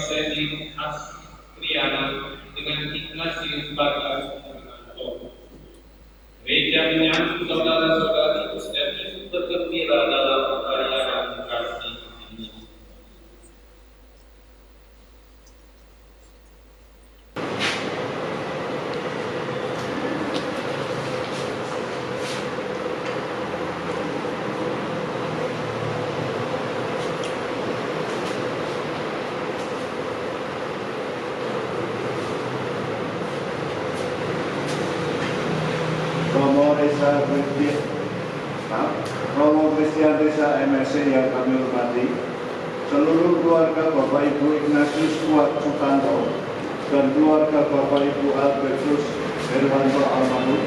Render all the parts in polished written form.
Seli Astriana dengan Ignatius Bagas Fernando. Gereja menyambut saudara-saudari dan ikut bergembira dalam perayaan kasih ini. Romo Christian Desa MSC yang kami hormati, seluruh keluarga Bapak Ibu Ignatius Kuat Sutanto dan keluarga Bapak Ibu Albertus Herwanto almarhum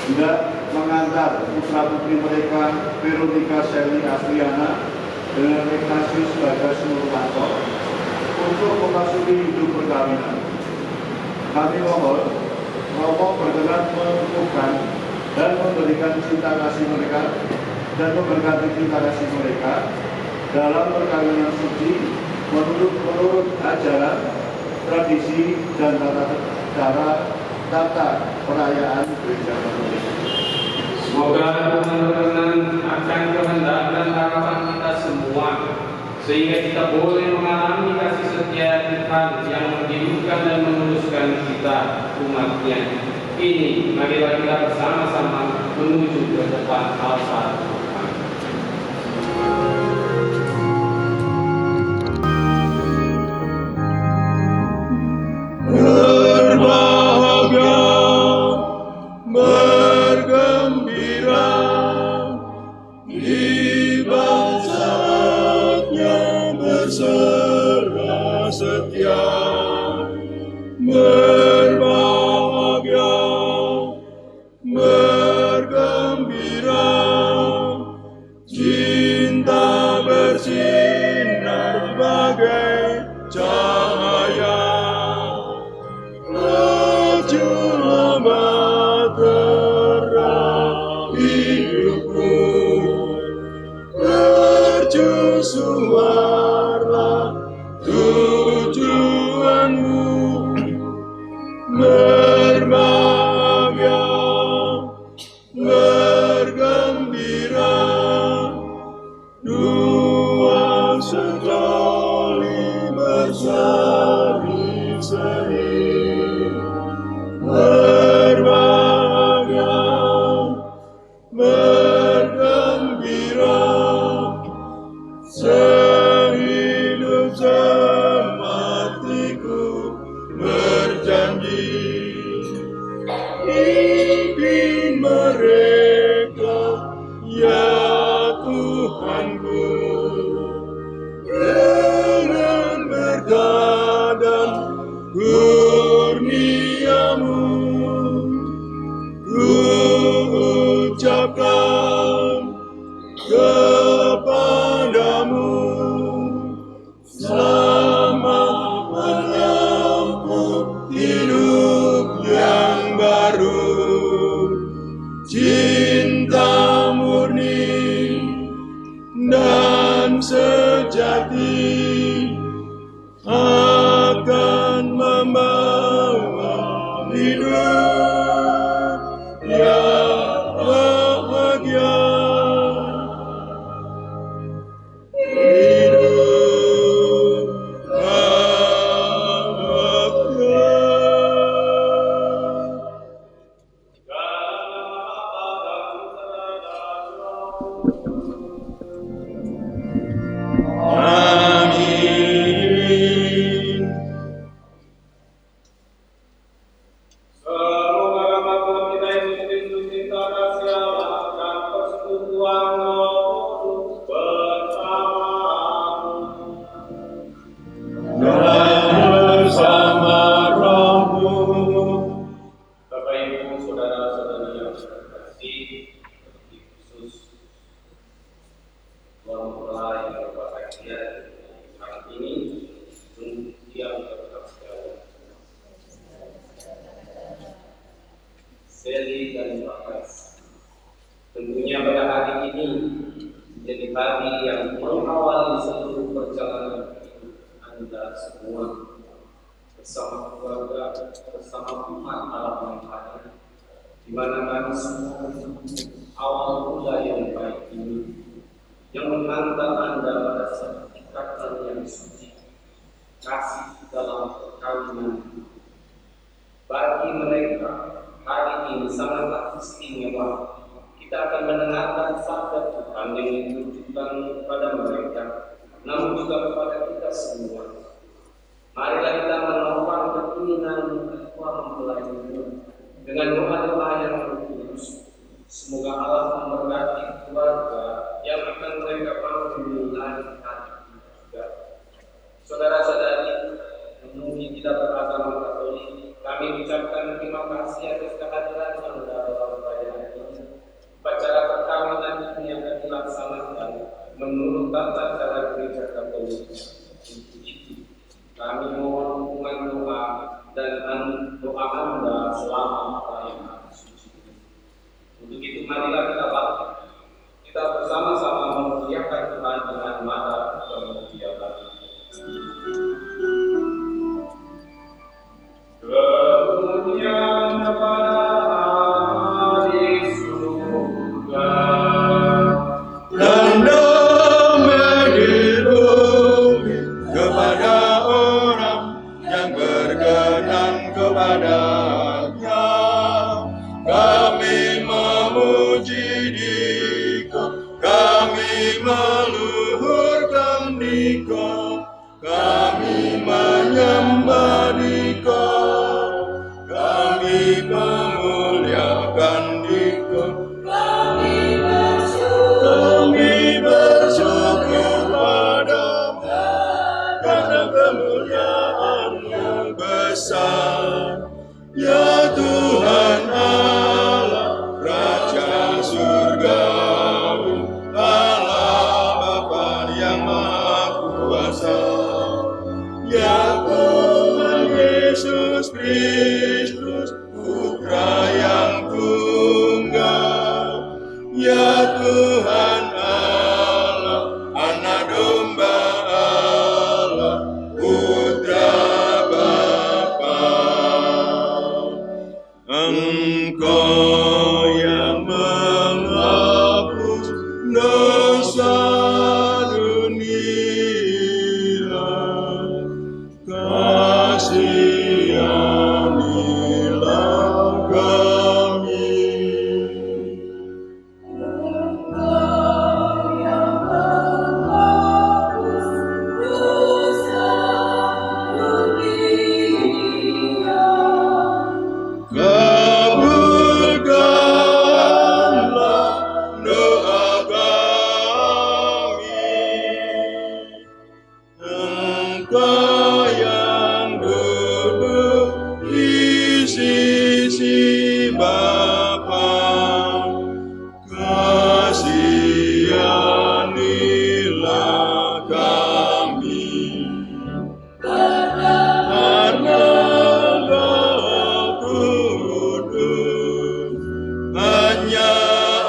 hendak mengantar putra-putri mereka Veronica Seli Astriana dengan Ignatius Bagas Nurwanto untuk memasuki hidup perkawinan. Kami mohon Romo berkenan mengukuhkan dan memberikan cinta kasih mereka dan memberkati cinta kasih mereka dalam perkawinan suci menurut ajaran, tradisi, dan tata perayaan gereja Katolik. Semoga Tuhan berkenan akan kehendak dan harapan kita semua, sehingga kita boleh mengalami kasih setia Tuhan yang menghidupkan dan meneruskan kita umatnya. Ini marilah kita bersama-sama menuju ke depan altar Tuhan. Berbahagia, bergembira di saatnya berserah setia. Berbahagia, bergembira, cinta bersinar bagai cahaya. Rajulah bahtera hidupku, mercusuarlah tujuanmu. Berbahagia, bergembira, dua sejoli berseri-seri. Berbahagia, bergembira, sehidup sematiku berjanji. Pimpin mereka, ya Tuhanku, dengan berkah dan kurniamu. Ku ucapkan kepadamu selamat menempuh hidup yang baru. Cinta murni dan sejati akan membawa hidup yang bahagia. Hidup bahagia. Amin. Semoga Bapa kita Yesus Kristus, cinta kasih Allah dan persekutuan Roh Kudus bersamamu. Dan bersama rohmu. Bapak Ibu, saudara-saudari yang terkasih, seperti khusus Tuhan mempelai yang berbahagia saat ini untuk yang tetap jauh. Seli dan Bagas, tentunya pada hari ini menjadi hari yang mengawali seluruh perjalanan hidup kita semua bersama keluarga, bersama Tuhan Allah yang hadir, di mana kami semua awal mula yang baik ini, yang mengantar Anda pada satu ikatan yang suci, kasih dalam perkawinan. Bagi mereka, hari ini sangatlah istimewa. Kita akan mendengarkan sabda Tuhan yang ditujukan kepada mereka, namun juga kepada kita semua. Marilah kita menopang keinginan Tuhan mempelai dengan doa-doa yang kudus. Semoga Allah memberkati keluarga yang akan mereka panggil lagi juga. Saudara-saudari, memenuhi kita beragama Katolik, kami ucapkan terima kasih atas kehadiran Anda dalam perayaan ini. Upacara perkawinan ini akan dilaksanakan menurut tata cara Gereja Katolik. Untuk itu, kami mohon dukungan doa dan doa Anda selama perayaan suci. Untuk itu, marilah kita bangkit. Kita bersama-sama memuliakan Tuhan dengan mata pemuliaan. Kemuliaan kepada Allah di surga dan damai di bumi kepada orang yang berkenan kepadanya. Kami memuji Dikau, kami meluhurkan Dikau, kami menyembah Dikau, kami memuliakan Dikau, kami bersyukur padamu karena kemuliaan-Mu besar. Ya Tuhan Allah, Raja surgawi, Allah Bapa yang Maha Kuasa. Ya Tuhan Yesus Kristus, Putra yang tunggal. Ya Tuhan Allah, Anak Domba Allah, Putra Bapa. Engkau yang menghapus dosa dunia, kasihanilah kami. Kabulkanlah doa kami. Engkau yang duduk di sisi Bapa, kasihanilah kami. Karena Engkau kudus, hanya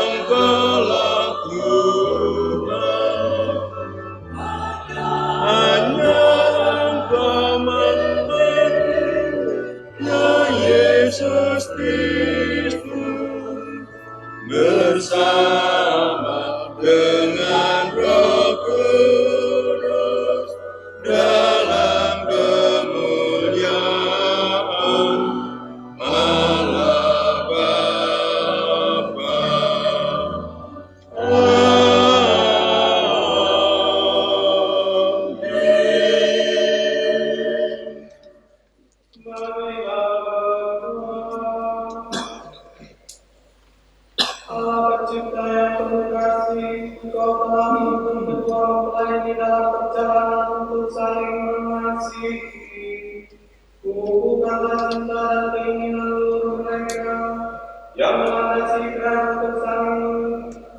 Engkaulah Tuhan, hanya Engkau mengerti, ya Yesus Kristus, bersama dengan Roh Kudus dalam kemuliaan Allah Bapa. Amin. Marilah berdoa. Allah Pencipta yang penuh kasih, Engkau telah menuntun kedua mempelai ini dalam perjalanan untuk saling mengasihi. Kukuhkanlah cinta dan keinginan seluruh mereka yang melandasi keras untuk saling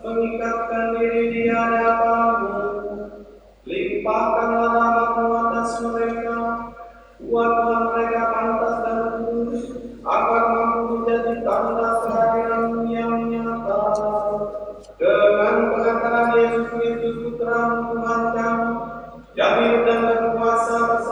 mengikatkan diri di hadapan-Mu. Limpahkanlah rahmat-Mu atas mereka, buatlah mereka pantas dan kudus, agar mampu menjadi tanda kehadiran-Mu yang nyata. Dengan pengantaran Yesus Kristus Putra Tuhan kami, yang hidup dan berkuasa bersama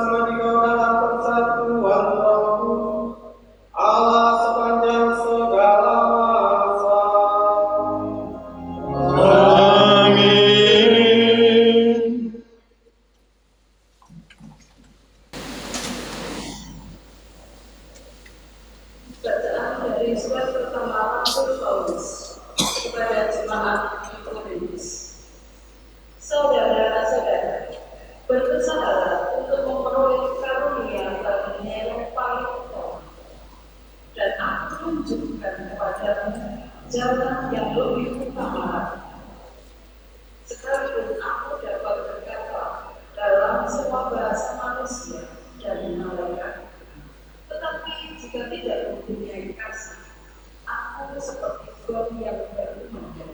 berusaha untuk memperoleh karunia baginya yang paling utama, dan aku tunjukkan kepadamu jalan yang lebih utama. Sekalipun aku dapat berkata dalam semua bahasa manusia dan malaikat, tetapi jika tidak mempunyai kasih, aku seperti gong yang berkumandang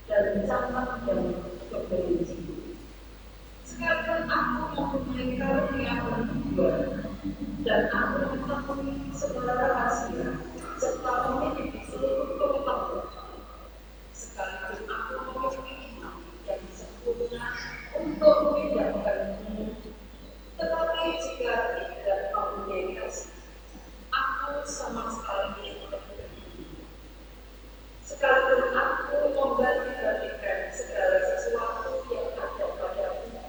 dan campak yang berbenci. Sekalipun aku mempunyai karunia berdua, dan aku mengetahui segala rahasia serta memiliki seluruh pengetahuan, sekalipun aku memiliki iman yang sempurna untuk memindahkanmu, tetapi jika tidak mempunyai kasih, aku sama sekali tidak berdiri. Sekalipun aku membagi-bagikan segala sesuatu yang ada padamu,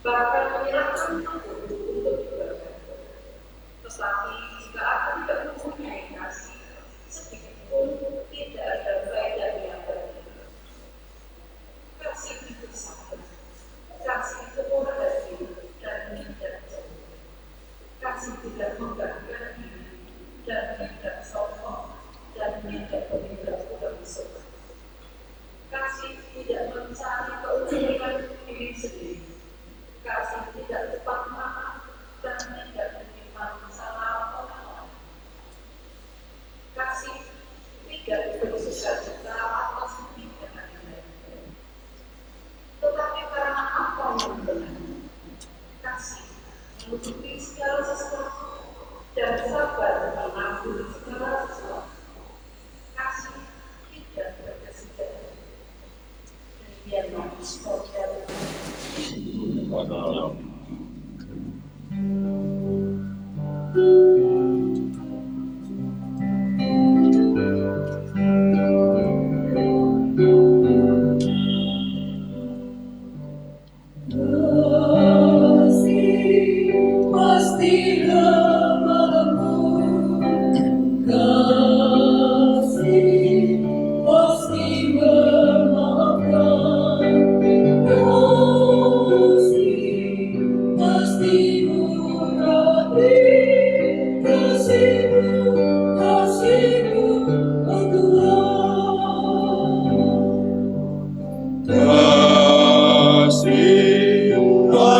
bahkan menyerahkan aku untuk dibagikan, tetapi jika aku tidak mempunyai kasih, sedikit pun tidak ada faedahnya bagiku. Kasih itu sabar, kasih itu murah hati dan tidak cemburu, kasih tidak menggagahkan diri dan tidak sombong dan tidak berpura-pura suka. Kasih tidak mencari keuntungan diri sendiri, kasih tidak cepat marah dan tidak menyimpan salah orang. Kasih tidak bersuka-cita atas tindakan baik, tetapi karena apa yang benar. Kasih menutupi segala sesuatu dan sabar menanggung segala sesuatu. Kasih tidak berkesudahan. Demikianlah saudara.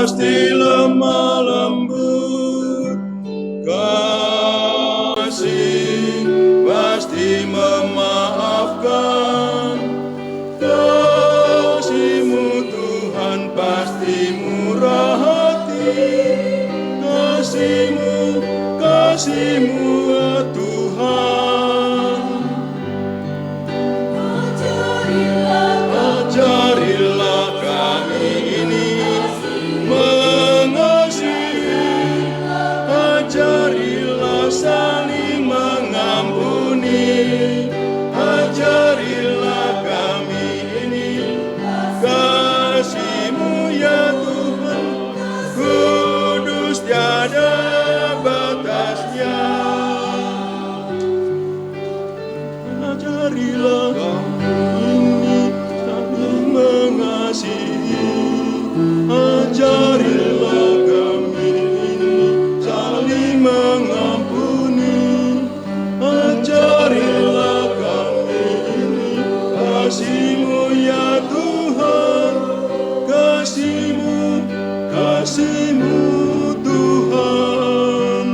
Pasti lemah lembut, kasih pasti memaafkan, kasih-Mu Tuhan pasti murah hati, kasih-Mu Tuhan. Ajarilah kami ini mengasihi, ajarilah saling mengampuni, ajarilah kami ini kasih-Mu ya Tuhan, kudus tiada batasnya. Ajarilah kami ini saling mengasihi, ajarilah kami ini saling mengampuni, ajarilah kami ini kasih-Mu ya Tuhan, kasih-Mu Tuhan.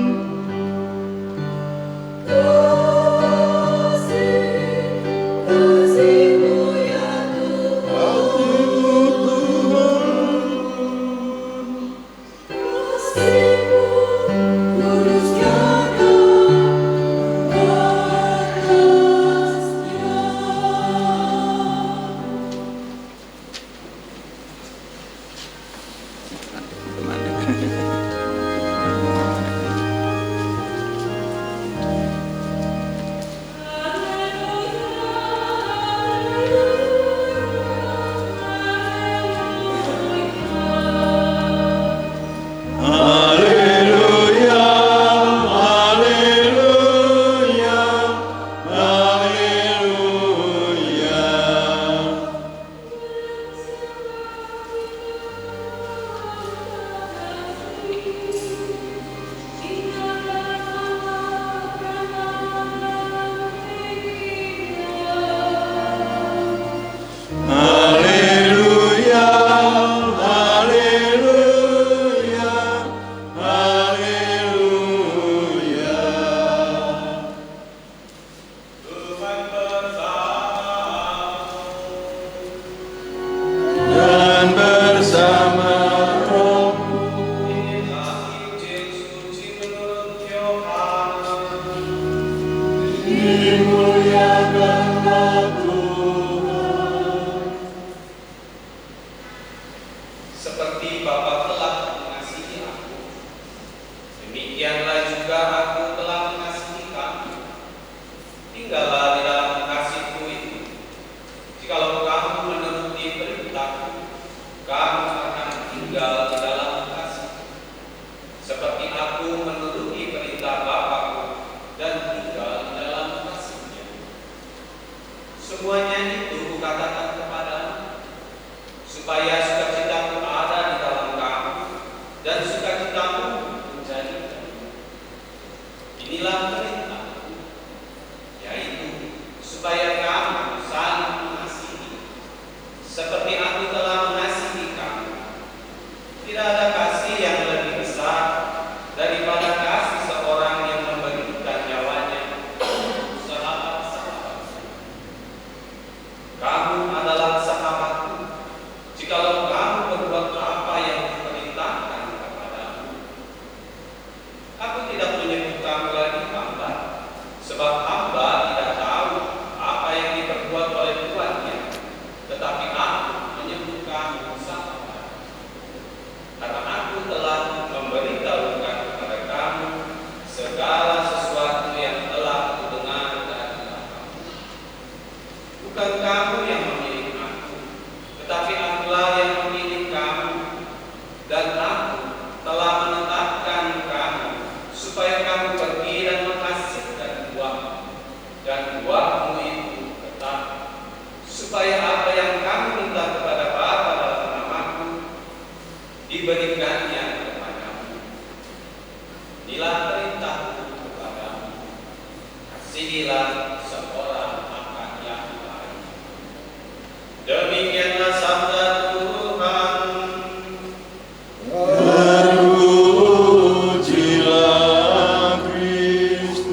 seperti Bapa telah mengasihi aku, demikianlah juga aku telah mengasihi kamu. Tinggallah di dalam kasihku itu. Jikalau kamu menuruti perintahku, kamu akan tinggal di dalam kasih, seperti aku menuruti perintah Bapa-Ku dan tinggal di dalam kasih-Nya. Semuanya itu kukatakan kepadamu, supaya sukacitaku ada di dalam kamu dan sukacitamu menjadi penuh. Inilah perintahku, yaitu supaya kamu saling mengasihi, seperti aku telah mengasihi kamu. Tidak ada kasih yang lebih besar daripada kasih seorang yang memberikan nyawanya sahabat-sahabat. Kamu adalah sahabatku jikalau kamu berbuat apa yang diperintahkan kepadamu. Aku tidak menyebut kamu lagi hamba, sebab hamba tidak tahu apa yang diperbuat oleh tuannya, tetapi aku menyebut kamu sahabat, karena aku telah memberitahukan kepada kamu segala sesuatu yang telah aku dengar dari Bapa. Bukan kamu yang memilih aku, tetapi akulah yang memilih kamu, dan aku telah menetapkan kamu supaya kamu pergi dan menghasilkan buah, dan buahmu itu tetap, supaya apa yang kamu minta kepada Bapa dalam namaku diberikannya kepadamu. Inilah perintahku kepadamu, kasihilah seorang akan yang lain. Demikianlah sabda Tuhan. Terpujilah Kristus.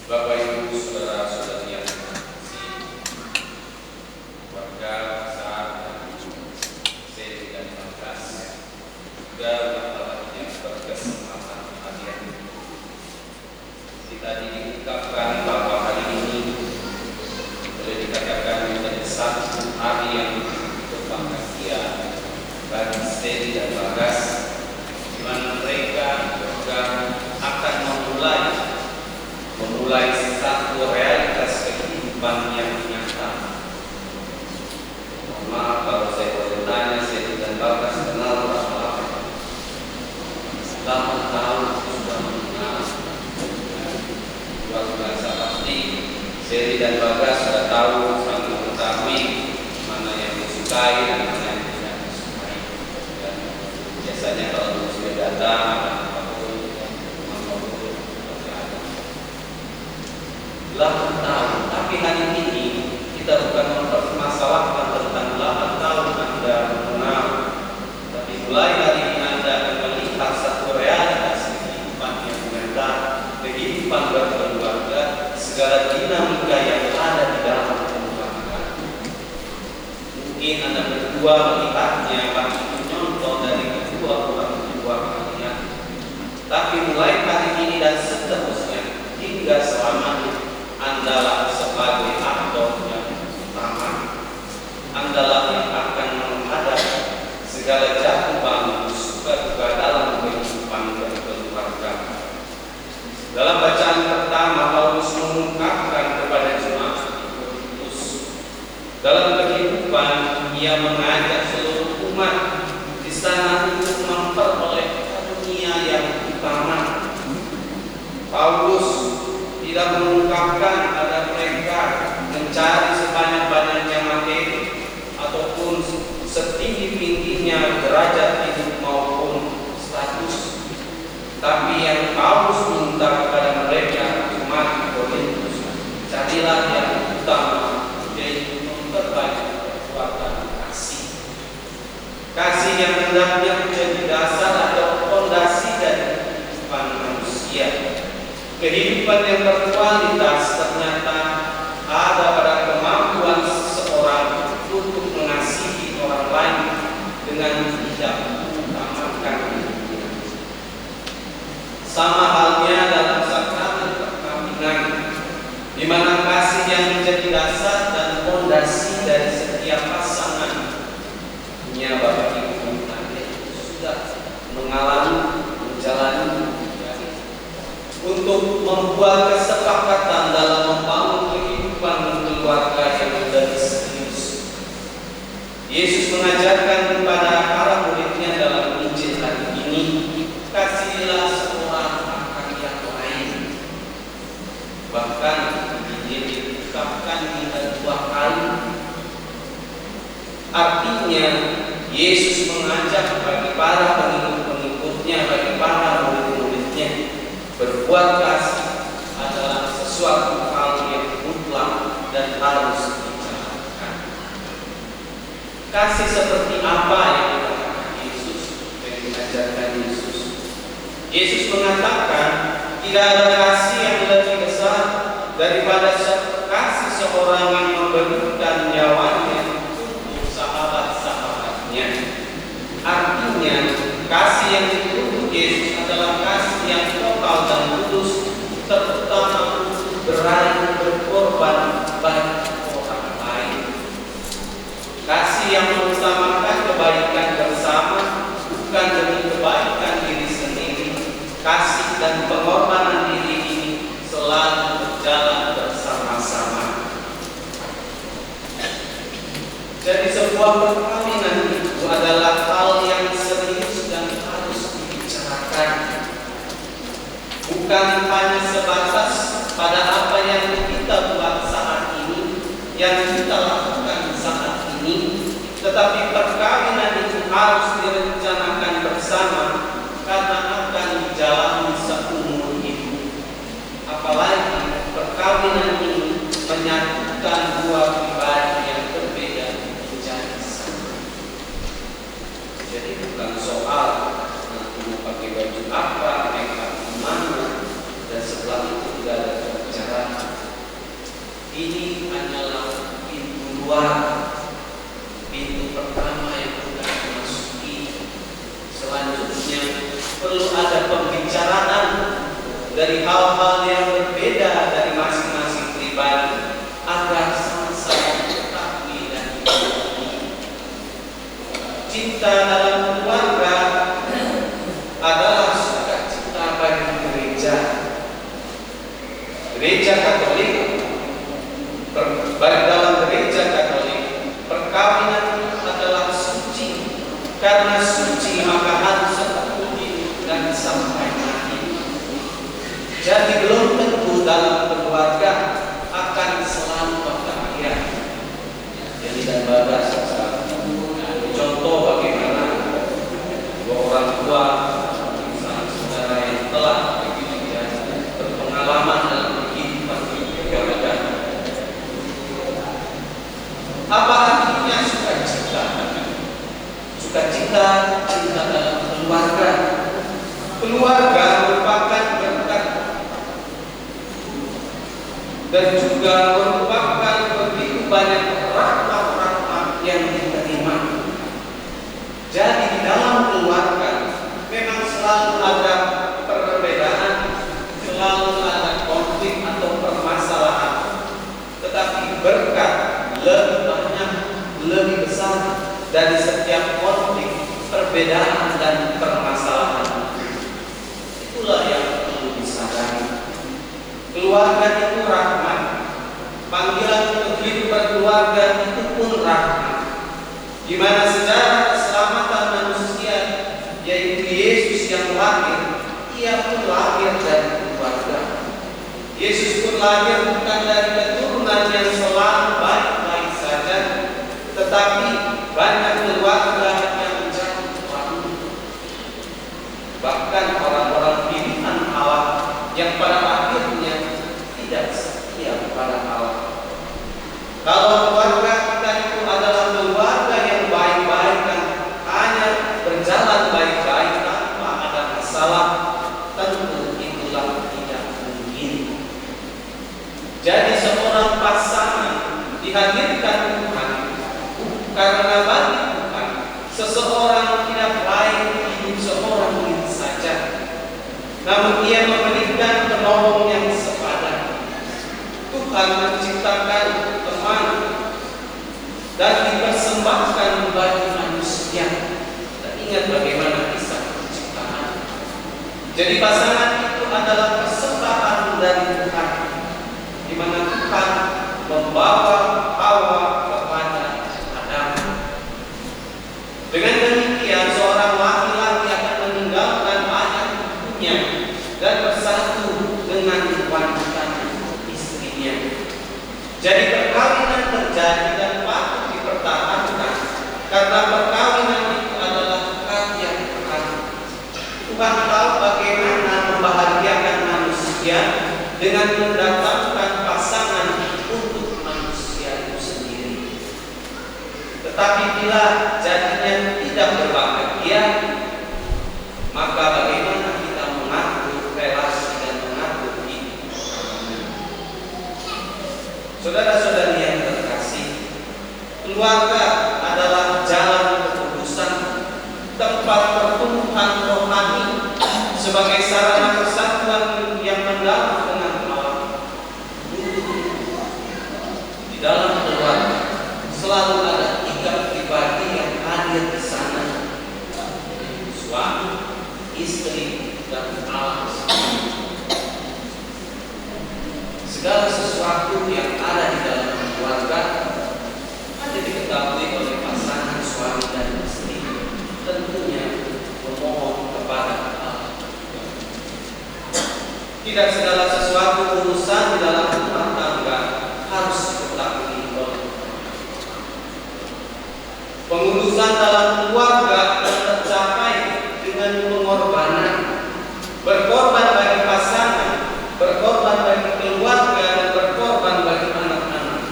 Bapak Ibu saudara-saudari yang terkasih, warga besar Seri dan Bagas, juga wartawan yang berkesempatan hadir. Kita diungkapkan bahwa hari ini boleh dikatakan menjadi satu hari yang berbahagia bagi Seri dan Bagas, di mana mereka juga akan memulai satu realitas kehidupan yang nyata. Mohon maaf kalau saya boleh tanya, Seri dan Bagas kenal berapa lama? 8 tahun sudah mengenal. Luar biasa pasti Seri dan Bagas sudah tahu, saling mengetahui mana yang disukai dan mana yang tidak disukai. Dan biasanya kalau sudah datang tapi hari ini kita bukan mempermasalahkan tentang 8 tahun Anda mengenal, tapi mulai hari ini Anda akan melihat satu realitas kehidupan yang nyata, kehidupan berkeluarga, segala dinamika yang ada di dalam keluarga. Mungkin Anda berdua melihatnya bagi contoh dari kedua orang tua kalian, tapi mulai hari ini dan seterusnya hingga selamanya, Andalah sebagai aktor yang utama. Andalah yang akan menghadapi segala jatuh bangun suka-duka dalam kehidupan berkeluarga. Dalam bacaan pertama, Paulus mengungkapkan kepada jemaat di Korintus, dalam kehidupan ia mengajak seluruh umat di sana untuk memperoleh karunia yang utama. Paulus tidak mengungkapkan ada mereka mencari sebanyak-banyaknya materi ataupun setinggi-tingginya derajat hidup maupun status. Tapi yang Paulus minta kepada mereka umat Korintus, carilah yang utama, yaitu memperbaiki kekuatan kasih. Kasih yang hendaknya menjadi dasar atau fondasi dari kehidupan manusia. Kehidupan yang berkualitas ternyata ada pada kemampuan seseorang untuk mengasihi orang lain dengan tidak mengutamakan dirinya. Sama halnya dalam sakrament perkawinan, di mana kasih yang menjadi kasih dari setiap pasangannya. Bapak Ibu sudah menjalani untuk membuat kesepakatan dalam membangun kehidupan keluarga yang lebih serius. Yesus mengajarkan kepada para muridnya dalam Injil hari ini, kasihilah seorang akan yang lain. Bahkan Injil diungkapkan hingga 2 kali. Artinya Yesus mengajak bagi para pengikut-pengikutnya, bagi para murid-muridnya, berbuat kasih adalah sesuatu hal yang mutlak dan harus dijalankan. Kasih seperti apa yang dikatakan Yesus, yang diajarkan Yesus? Yesus mengatakan tidak ada kasih yang lebih besar daripada kasih seorang yang memberikan nyawanya untuk sahabat-sahabatnya. Artinya kasih yang dituntut Yesus adalah kasih yang total dan tulus, terutama untuk berani berkorban bagi orang lain. Kasih yang mengutamakan kebaikan bersama, bukan demi kebaikan diri sendiri. Kasih dan pengorbanan diri ini selalu berjalan bersama-sama. Jadi sebuah perkawinan itu adalah hal yang serius dan harus dibicarakan. Bukan hanya sebatas pada apa yang kita buat saat ini, yang kita lakukan saat ini, tetapi perkawinan itu harus direncanakan bersama karena akan dijalani seumur hidup. Apalagi perkawinan ini menyatukan dua pribadi yang berbeda menjadi satu. Jadi bukan soal nanti mau pakai baju apa, mereka mana, dan setelah itu tidak ada pembicaraan. Ini hanyalah pintu luar, pintu pertama yang kita masuki. Selanjutnya perlu ada pembicaraan dari hal-hal yang berbeda dari masing-masing pribadi agar sama-sama mengetahui dan mengerti. Cinta dalam keluarga adalah sukacita bagi gereja. Gereja Katolik, dalam gereja Katolik, perkawinan adalah suci. Karena suci maka harus terpenuhi dan sampai mati. Jadi belum tentu dalam keluarga akan selalu bahagia. Jadi dan bagas contoh bagaimana dua orang tua, saudara yang telah berpengalaman dalam kehidupan keluarga. Apa artinya sukacita? Sukacita, cinta dalam keluarga. Keluarga merupakan berkat dan juga merupakan begitu banyak rahmat-rahmat yang diterima. Jadi di dalam keluarga memang selalu ada perbedaan, selalu ada konflik atau permasalahan. Tetapi berkat lebih banyak, lebih besar dari setiap konflik, perbedaan dan permasalahan. Itulah yang perlu disadari. Keluarga itu rahmat. Panggilan untuk hidup berkeluarga itu pun rahmat. Di mana sejarah keselamatan manusia, yaitu Yesus yang lahir, ia pun lahir dari keluarga. Yesus pun lahir bukan dari keturunan yang selalu baik-baik saja, tetapi banyak keluarga yang menjadi baru. Bahkan orang-orang pilihan Allah yang pada akhirnya tidak setia kepada Allah. Kalau keluarga kita itu adalah keluarga yang baik-baik dan hanya berjalan baik-baik tanpa ada masalah, tentu itulah tidak mungkin. Jadi seorang pasangan dihadirkan Tuhan karena bagi Tuhan seseorang tidak lain hidup seorang diri saja, namun ia memberikan penolong yang sepadan. Tuhan menciptakan teman dan dipersembahkan bagi manusia. Dan ingat bagaimana kisah penciptaan. Jadi pasangan itu adalah persembahan dari Tuhan, di mana Tuhan membawa Hawa kepada Adam. Dengan demikian seorang laki-laki akan meninggalkan ayah ibunya dan bersatu dengan wanita istrinya. Jadi perkawinan terjadi dan patut dipertahankan karena perkawinan itu adalah karya Tuhan. Tuhan tahu bagaimana membahagiakan manusia dengan mendatangkan pasangan untuk manusia itu sendiri. Tetapi bila jadinya tidak berbahagia, maka bagaimana kita mengatur relasi dan mengatur hidup? Saudara-saudari yang terkasih, keluarga adalah jalan kekudusan, tempat pertumbuhan rohani sebagai sarana kesatuan yang mendalam dengan Allah. Di dalam keluarga selalu ada 3 pribadi yang hadir di sana: suami, istri, dan Allah. Segala sesuatu yang ada di dalam keluarga hanya diketahui oleh pasangan suami dan istri, tentunya memohon kepada Allah. Tidak segala sesuatu urusan di dalam rumah tangga harus diketahui oleh pengurusan dalam keluarga yang tercapai dengan pengorbanan, berkorban bagi pasangan, berkorban bagi keluarga, dan berkorban bagi anak-anak.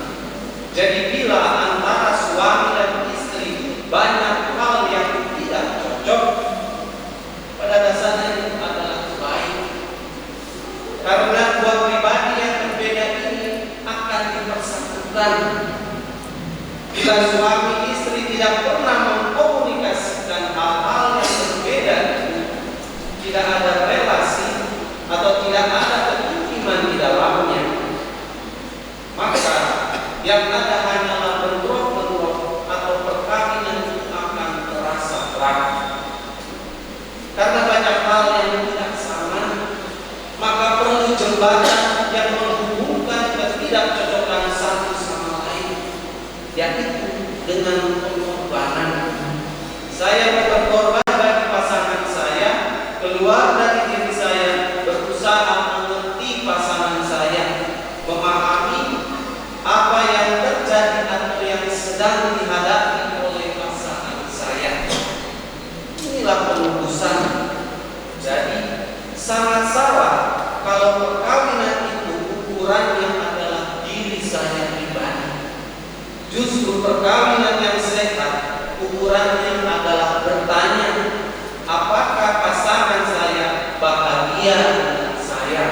Jadi bila antara suami dan istri banyak hal yang tidak cocok, pada dasarnya itu adalah baik, karena dua pribadi yang berbeda ini akan dipersatukan. Bila suami istri tidak pernah mengkomunikasikan hal-hal yang berbeda, tidak ada relasi atau tidak ada ketukiman di dalamnya, maka yang ada hanyalah bentrok-bentrok atau perkawinan itu akan terasa berat. Karena banyak hal yang tidak sama, maka perlu jembatan yang menghubungkan ketidakcocokan satu sama lain, yaitu dengan pengorbanan. Saya berkorban bagi pasangan saya, keluar dari diri saya, berusaha mengerti pasangan saya, memahami apa yang terjadi atau yang sedang dihadapi oleh pasangan saya. Inilah penebusan. Jadi sangat salah kalau perkawinan itu ukurannya adalah diri saya pribadi. Justru perkawinan yang sehat ukurannya adalah bertanya, apakah pasangan saya bahagia dengan saya?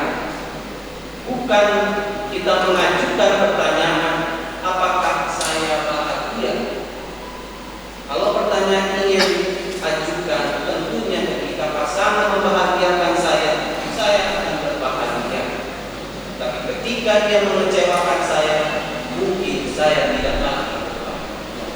Bukan kita mengajukan pertanyaan, apakah saya bahagia? Kalau pertanyaan ini diajukan, tentunya ketika pasangan membahagiakan saya akan berbahagia. Tapi ketika dia mengecewakan saya, mungkin saya tidak lagi berbahagia.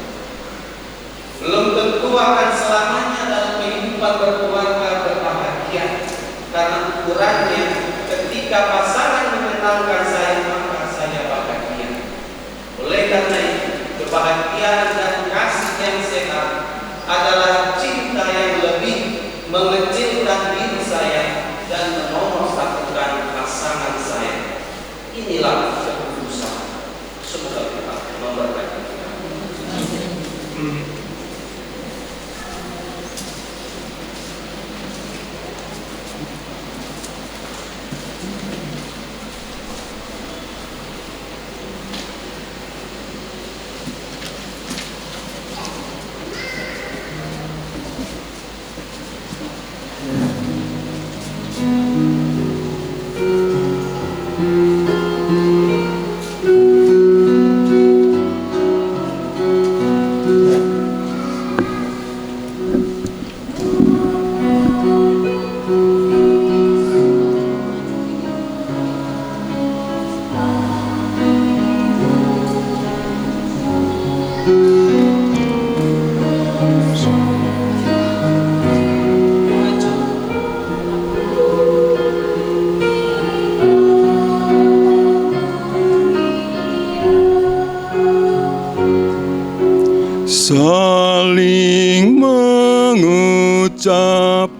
saling mengucap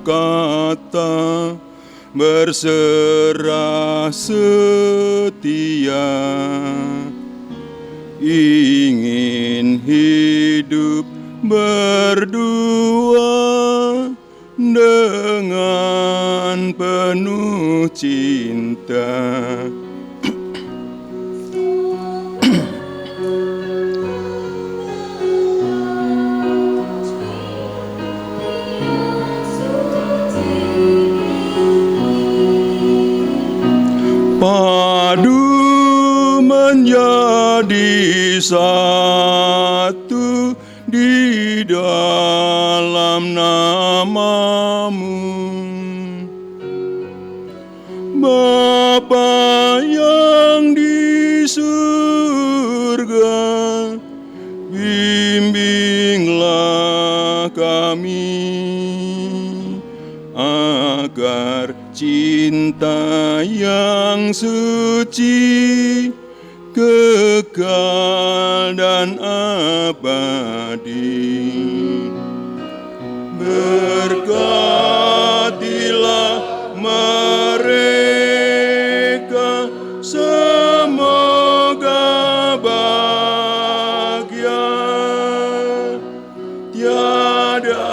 kata berserah setia, ingin hidup berdua dengan penuh cinta. Padu menjadi satu di dalam nama-Mu, Bapa yang di surga, bimbinglah kami agar cinta yang suci, kekal dan abadi. Berkatilah mereka, semoga bahagia, tiada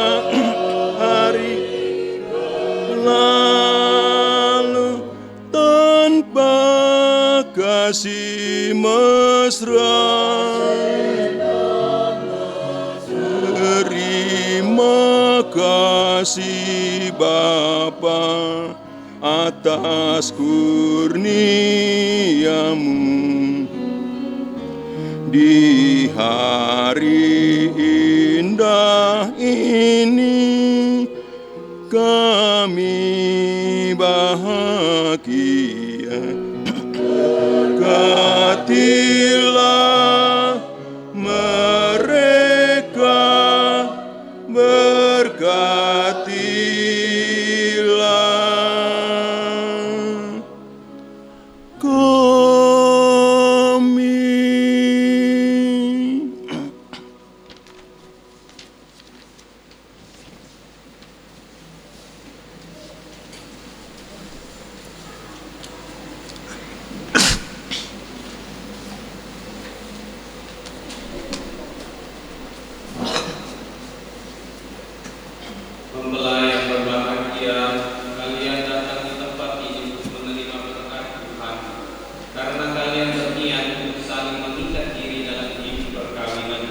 hari lalu tanpa kasih mesra. Terima kasih Bapa atas kurnia-Mu di hari indah ini. Kami bahagia, berkatilah mereka, berkatilah kami. Mempelai yang berbahagia, kalian datang di tempat ini untuk menerima berkat Tuhan, karena kalian berniat untuk saling mengikat diri dalam hidup perkawinan.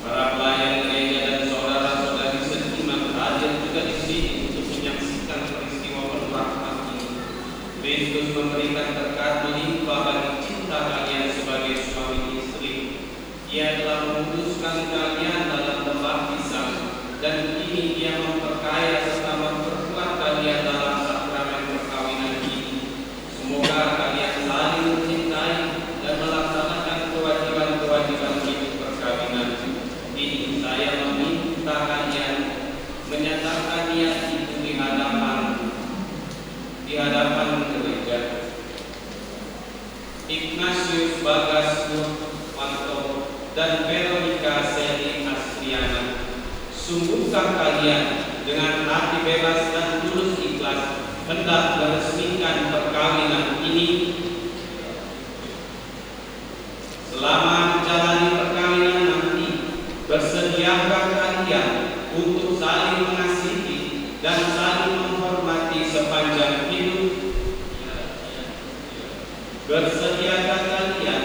Para pelayan gereja dan saudara-saudari seiman hadir juga di sini untuk menyaksikan peristiwa penuahan ini. Kristus memberikan berkat melimpah bagi cinta kalian sebagai suami istri. Ia telah memutuskan kalian dalam pembaptisan, dan kini Dia memperkaya serta memperkuat kalian dalam sakramen perkawinan ini. Semoga kalian saling mencintai dan melaksanakan kewajiban-kewajiban hidup perkawinan. Ini saya meminta kalian menyatakan niat itu di hadapan gereja. Ignatius Bagas Nurwanto dan Veronica Seli Asriana, sungguhkah kalian dengan hati bebas dan tulus ikhlas hendak meresmikan perkawinan ini? Selama menjalani perkawinan nanti, bersediakah kalian untuk saling mengasihi dan saling menghormati sepanjang hidup? Bersediakah kalian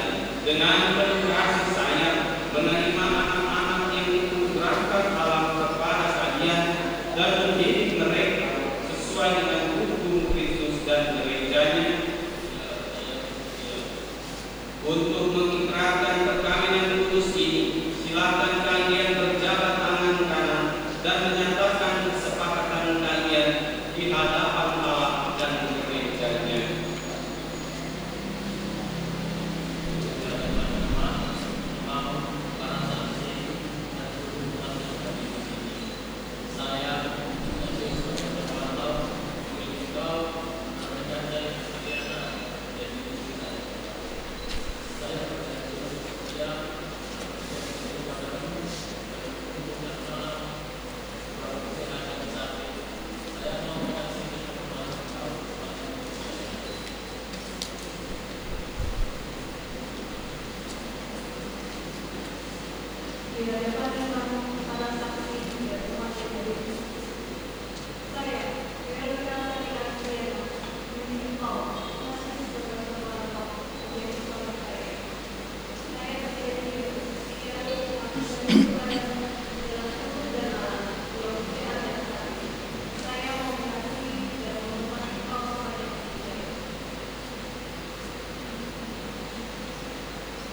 dengan penuh kasih sayang menerima anak-anak yang dianugerahkan alam kepada kalian dan mendidik mereka sesuai dengan hukum Kristus dan gerejanya? Untuk mengikrarkan perkawinan kudus ini, silakan kalian berjabat tangan kanan dan menyatakan kesepakatan kalian di hadapan Allah dan gerejanya.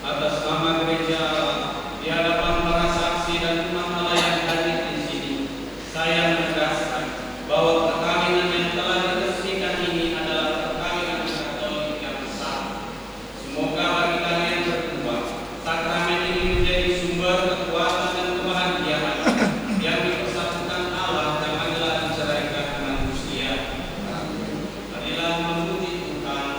Atas nama gereja di hadapan para saksi dan umat Allah yang hadir di sini, saya menegaskan bahwa perkawinan yang telah diresmikan ini adalah perkawinan Katolik yang sah. Semoga bagi kalian berdua, sakramen ini menjadi sumber kekuatan dan kebahagiaan yang dipersatukan Allah yang adalah diceraikan manusia. Marilah memuji Tuhan.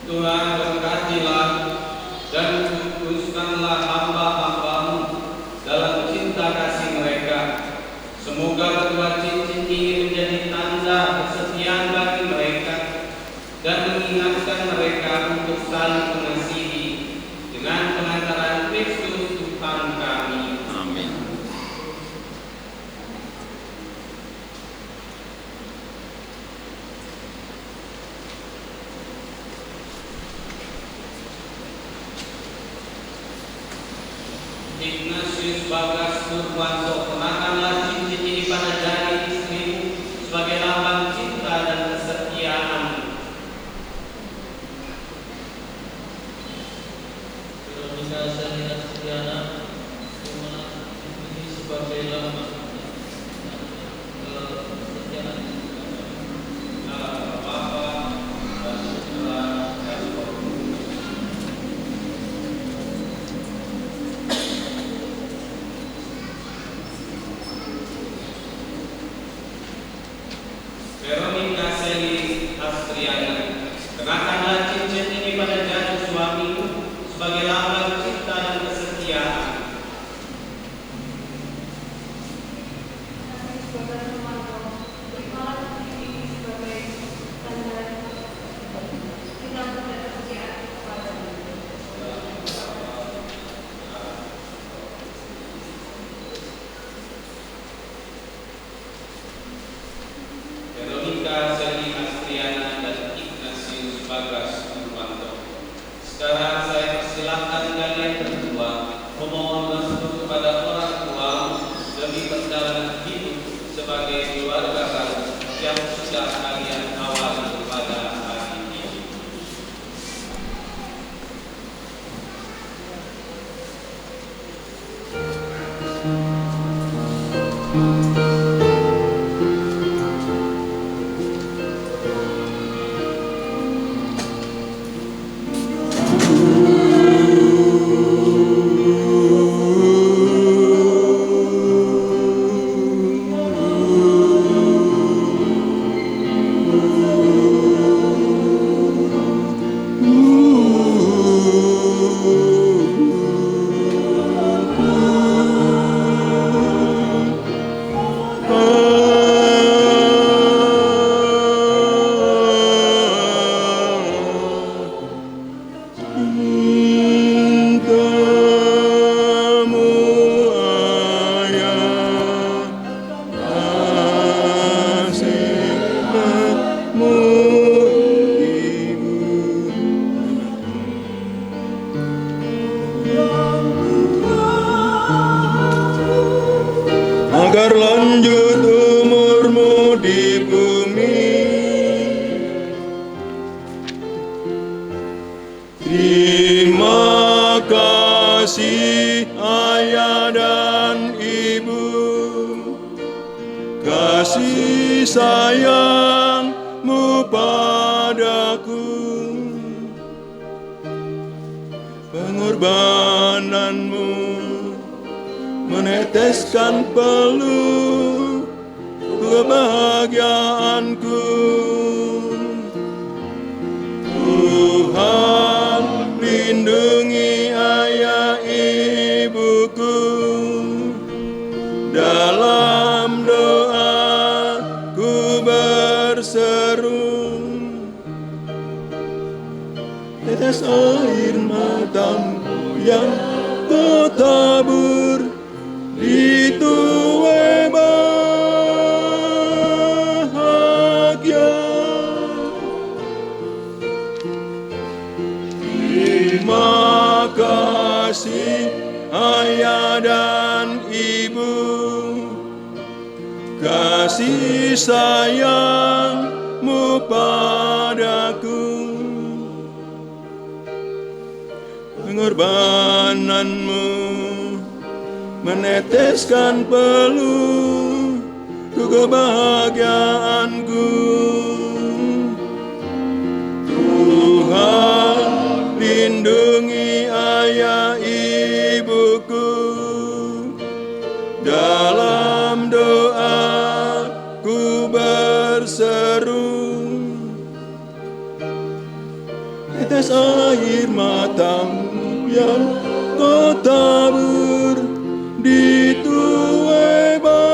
Tuhan berkatilah dan kuduskanlah hamba-hamba-Mu dalam cinta kasih mereka. Semoga kedua cincin ini menjadi tanda kesetiaan bagi mereka dan mengingatkan mereka untuk saling mengasihi dengan pengantaran Kristus Tuhan kami. Amin. Ignatius Bagas Purwanto, kenakanlah cincin ini pada jari istrimu sebagai lambang cinta dan kesetiaan. Veronica Selina Setiana, ini sebagai lambang kesetiaan. Bapak dan Saudara Gaspar. Veronica Seli Astriana, kenakanlah cincin ini pada jari suamimu sebagai lambang cinta dan kesetiaan. Veronica Seli Astriana dan Ignatius Bagas Purwanto. Sekarang saya persilahkan kalian berdua memohon restu kepada orang tua demi perjalanan hidup sebagai keluarga baru yang sudah kalian awali pada hari ini. Agar lanjut umurmu di bumi, terima kasih ayah dan ibu, kasih sayangmu padaku pengorbananmu meneteskan peluh kebahagiaanku. Tuhan, lindungi ayah ibuku, dalam doa ku berseru. Tetes air matamu yang kau tabur di tuai bahagia. Terima kasih ayah dan ibu, kasih sayangmu padaku, pengorbananmu meneteskan peluh kebahagiaanku. Tuhan, lindungi ayah ibuku, dalam doa ku berseru. Tetes air matamu yang kau tabur di tuai bahagia.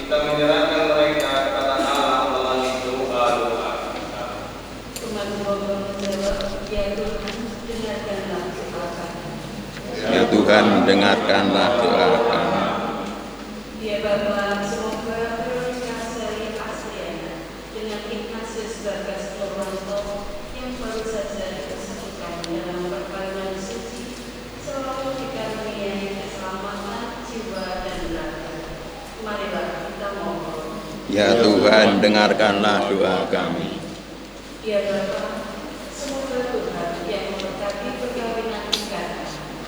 kita menyerahkan mereka kepada Allah melalui doa-doa kita. Tuhan Bapa menjawab, ya Tuhan, dengarkanlah doa kami. Ya Tuhan, dengarkanlah doa kami. Ya Bapa, semoga Kasari Asliana dengan Ignatius Bagas Purwanto yang baru saja dipersatukan dalam perkawinan suci selalu dikaruniai keselamatan jiwa dan raga. Marilah kita mohon. Ya Tuhan, dengarkanlah doa kami. Ya Bapa, semoga Tuhan yang memberkati perkawinan kita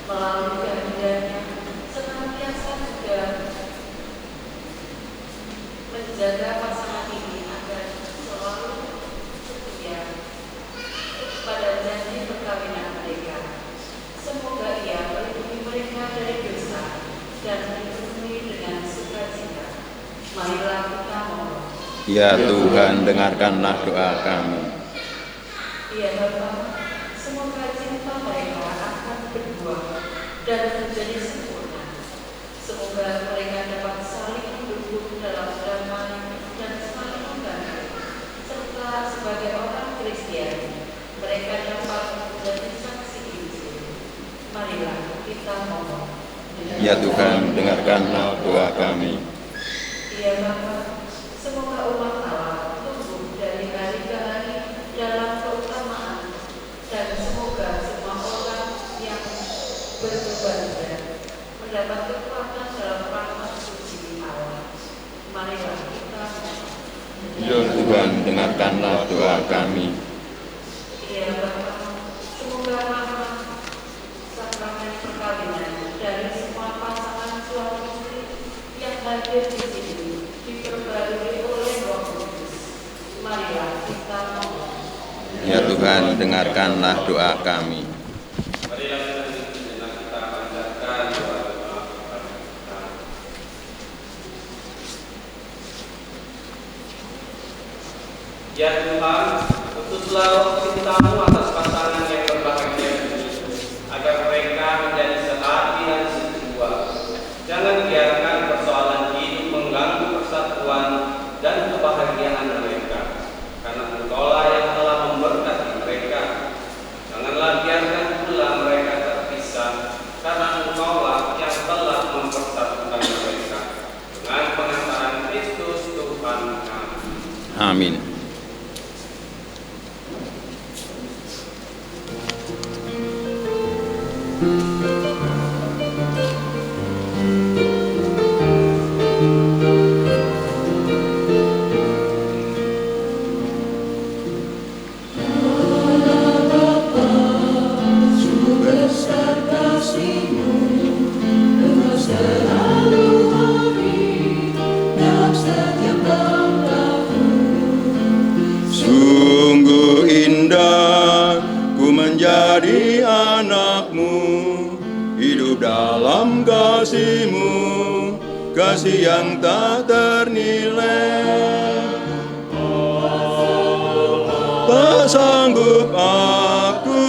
melalui kehadirannya senantiasa juga menjaga pasangan ini agar selalu setia pada janji perkawinan mereka. Semoga Ia melindungi mereka dari dosa dan dipenuhi dengan sukacita. Marilah kita mohon. Ya Tuhan, dengarkanlah doa kami. Ya Bapa, semoga cinta mereka akan berbuah dan menjadi sempurna. Semoga mereka dapat saling mendukung dalam damai dan saling membantu, serta sebagai orang Kristen, mereka dapat menjadi saksi Injil. Marilah kita mohon. Ya Tuhan, dengarkanlah doa kami. Ya Bapa, semoga umat Allah tumbuh dari hari ke hari dalam keutamaan, dan semoga semua orang yang beribadah mendapat kekuatan dalam rahmat suci Allah. Marilah kita mohon. Ya Tuhan, dengarkanlah doa kami. Ya Bapa, semoga rahmat sakramen perkawinan dari semua pasangan suami istri yang hadir di sini diperbarui oleh Roh Kudus. Marilah kita mohon. Ya Tuhan, dengarkanlah doa kami. Marilah kita panjatkan doa-doa kepada kita. Ya Tuhan, utuslah roh cinta-Mu atas pasangan yang berbahagia ini, agar mereka menjadi sehati dan sejiwa. Jangan biarkan persoalan hidup mengganggu persatuan dan kebahagiaan mereka, karena Engkaulah yang telah memberkati mereka. Janganlah biarkan pula mereka terpisah, karena Engkaulah yang telah mempersatukan mereka dengan pengantaran Kristus Tuhan kami. Amin. Sungguh indah ku menjadi anak-Mu, hidup dalam kasih-Mu, kasih yang tak ternilai. Tak sanggup aku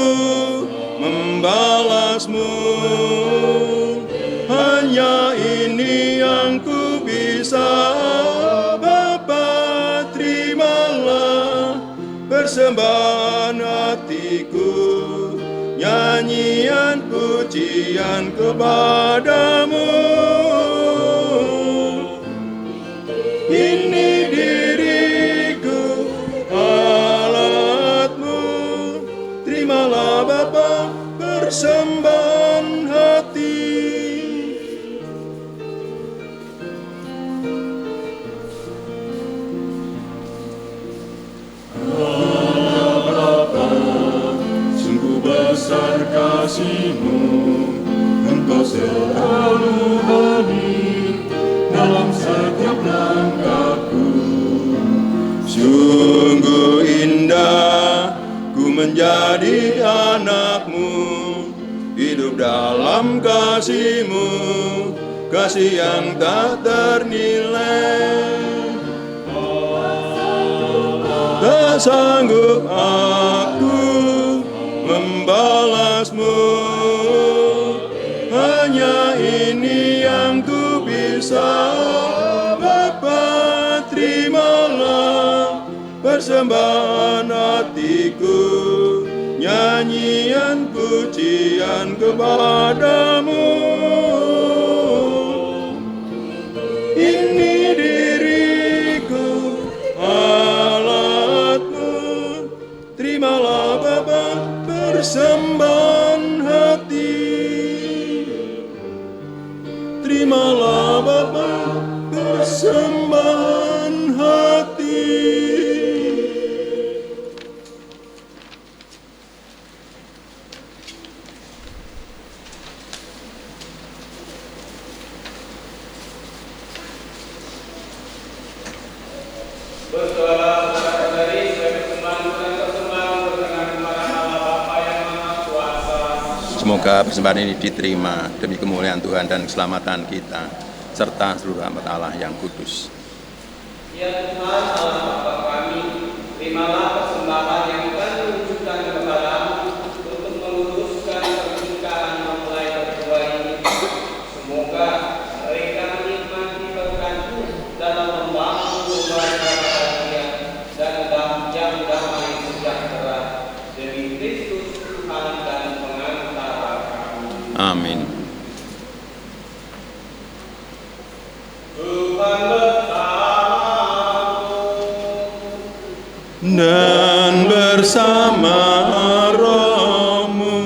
membalasmu, hanya ini yang ku bisa. Bapa, terimalah persembahan hatiku, nyanyian pujian kepadamu. Ini diriku, alatmu, terimalah Bapa persembahan hati. Sungguh besar kasih-Mu, Engkau selalu hadir dalam setiap langkahku. Sungguh indah ku menjadi anak-Mu, hidup dalam kasih-Mu, kasih yang tak ternilai. Tak sanggup aku membalasmu, hanya ini yang ku bisa. Bapa, persembahan hatiku, nyanyian pujian kepadamu. Ini diriku, alatmu, terimalah Bapa persembahan hati. Terimalah Bapa persembahan hati. Berdoalah saudara-saudari supaya persembahan berkenan kepada Allah Bapa yang Maha Kuasa. Semoga persembahan ini diterima demi kemuliaan Tuhan dan keselamatan kita, serta seluruh rahmat Allah yang kudus. Ya Tuhan Allah Bapa kami, terimalah persembahan yang kami wujudkan kepadamu untuk meluruskan pernikahan mempelai berdua ini. Semoga mereka menikmati berkat-Mu dalam membangun keluarga bahagia dan yang damai sejahtera demi Kristus Tuhan dan pengantara kami. Amin. Tuhan bersamamu. Dan bersama rohmu.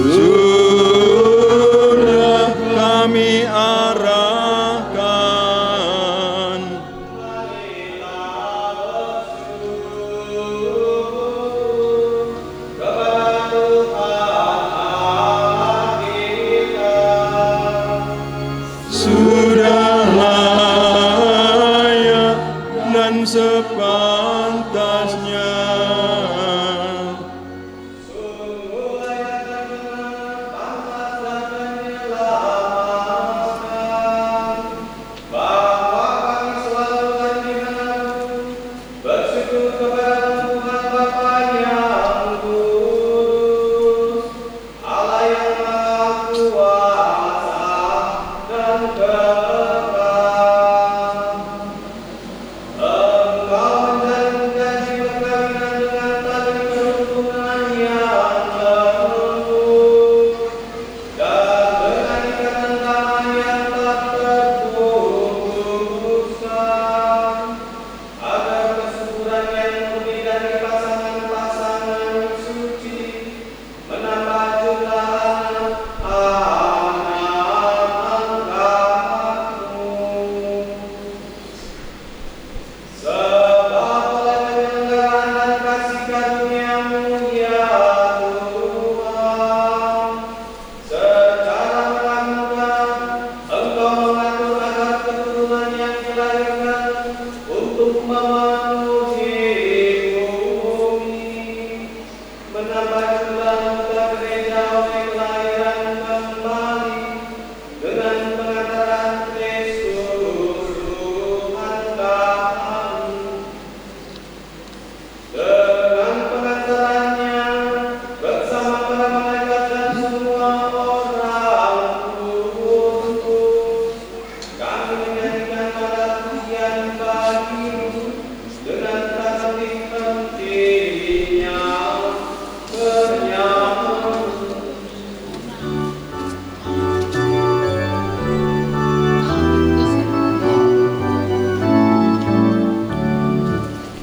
Sudah kami arahkan sudah layak dan sepantasnya.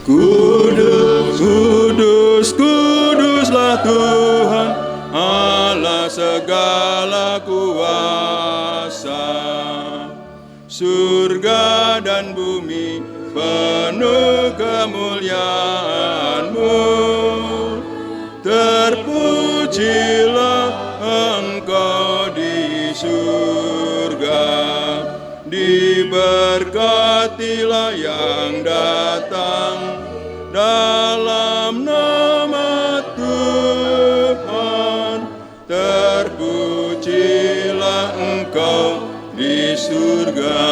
Kudus, kudus, kuduslah Tuhan Allah segala kuasa. Surga dan bumi penuh kemuliaan-Mu. Terpujilah Engkau di surga, diberkatilah yang datang dalam nama Tuhan. Terpujilah Engkau di surga.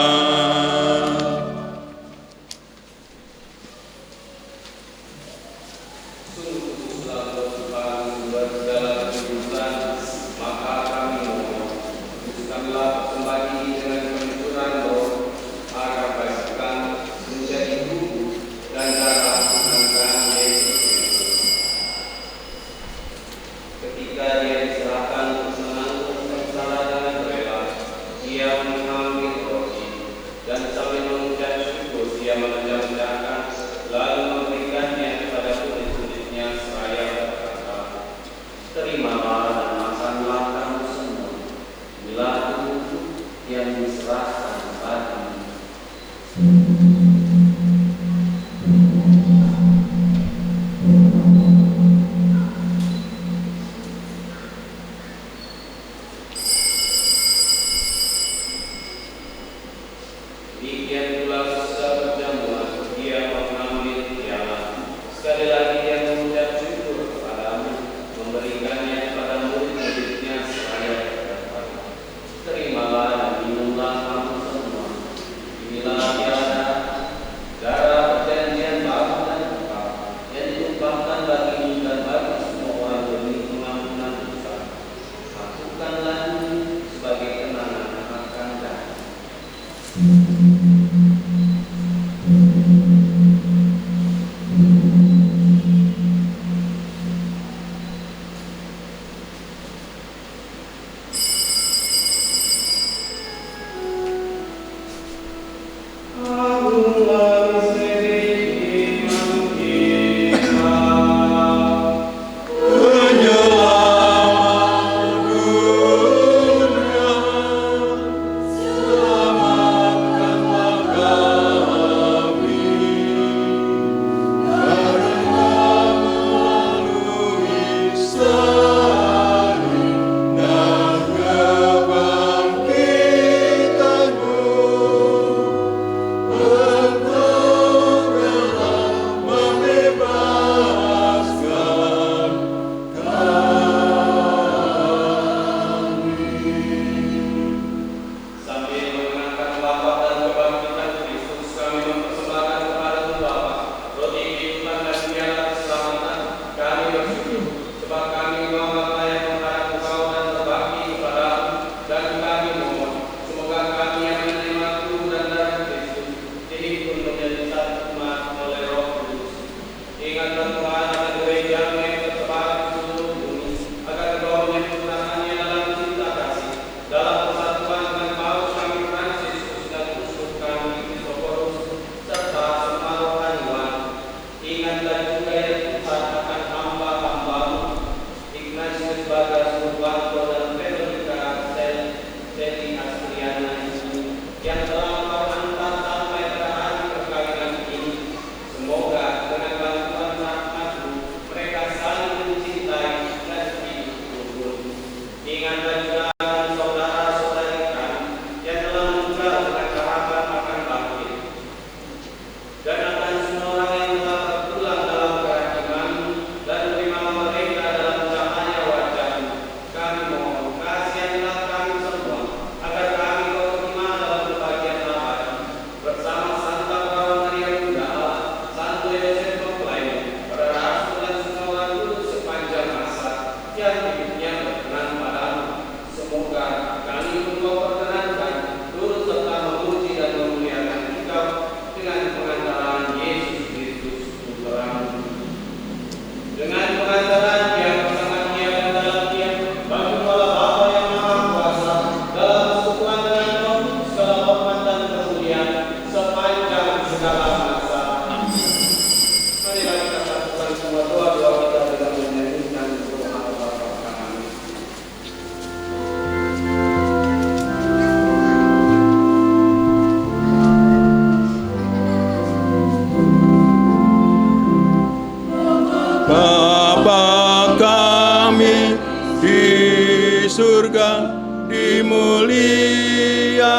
Sungguh selalu Tuhan berjalan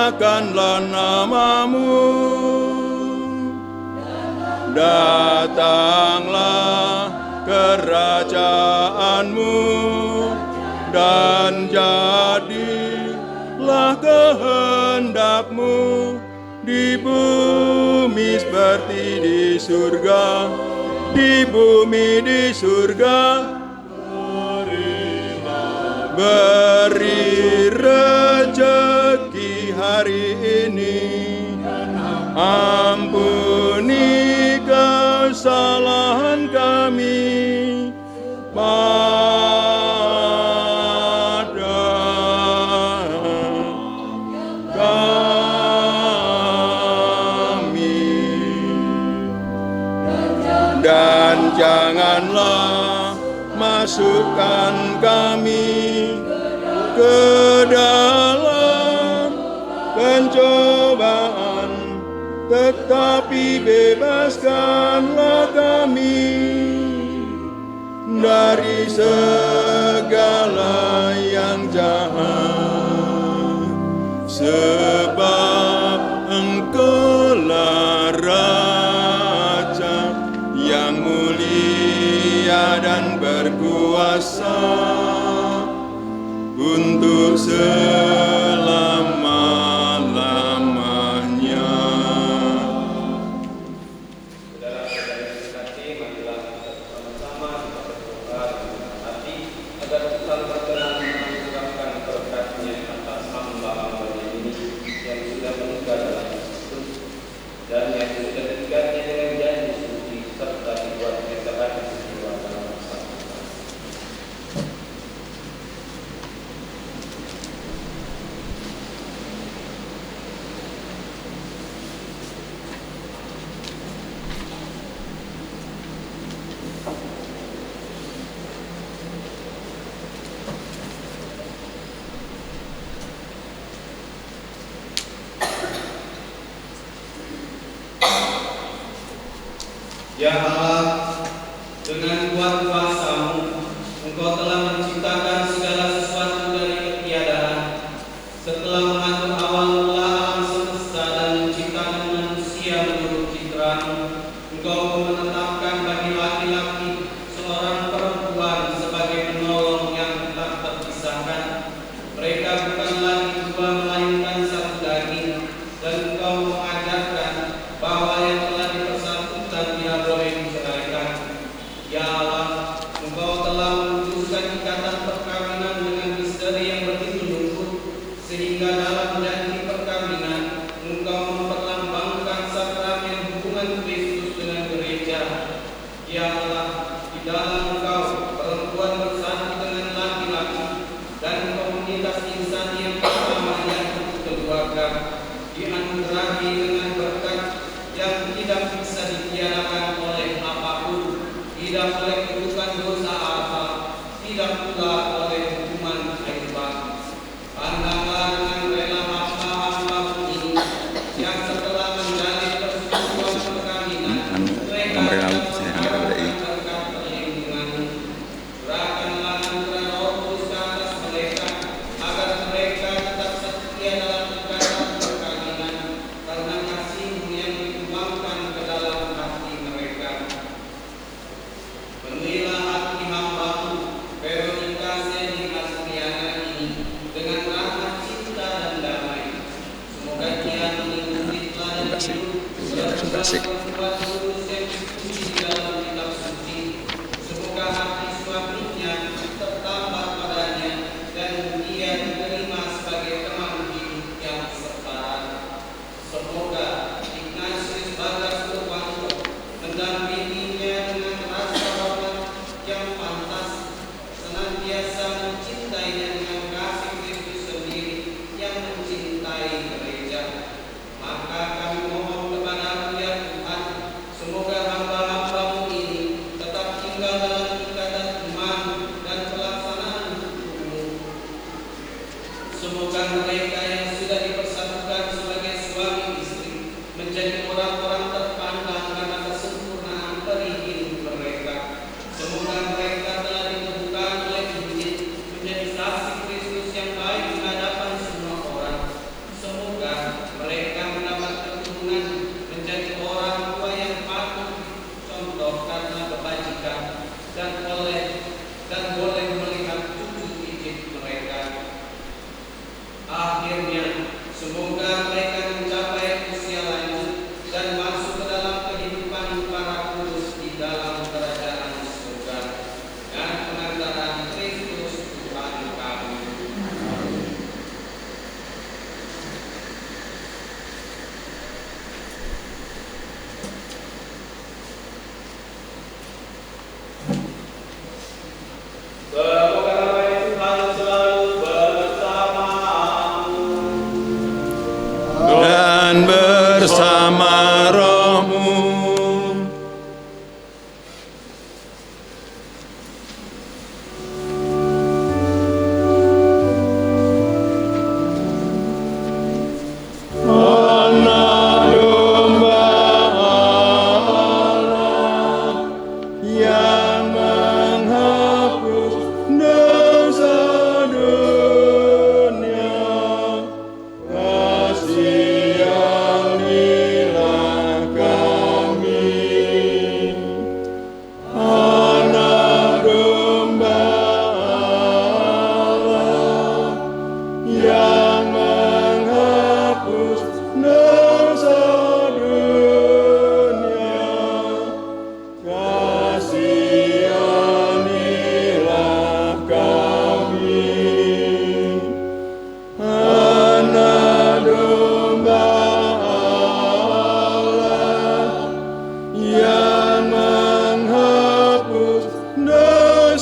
muliakanlah namamu. Datanglah kerajaanmu, dan jadilah kehendakmu di bumi seperti di surga. Di bumi di surga, beri rezeki hari ini, ampuni kesalahan kami pada kami, dan janganlah masukkan kami ke dalam pencobaan, tetapi bebaskanlah kami dari segala yang jahat, sebab Engkaulah Raja yang mulia dan berkuasa untuk selama-lamanya. Saudara-saudari terkasih, marilah kita bersama-sama kita berdoa dengan hati agar Tuhan berkenan menganugerahkan berkat-Nya atas hamba-hamba-Nya ini yang sudah meninggal dalam Kristus dan yang sudah diganti dengan janji suci serta dibuat kesehat jiwa dalam masa. Ya Allah, dengan kuat kuasa-Mu, Engkau telah menciptakan segala sesuatu dari ketiadaan. Setelah mengatur awal mula alam semesta dan menciptakan manusia menurut citra-Mu, Engkau pun menetapkan bagi laki-laki seorang perempuan sebagai penolong yang tak terpisahkan. Mereka bukan lagi dua melainkan satu daging, dan Engkau mengajarkan bahwa yang telah dipersatukan tidak boleh dicerai.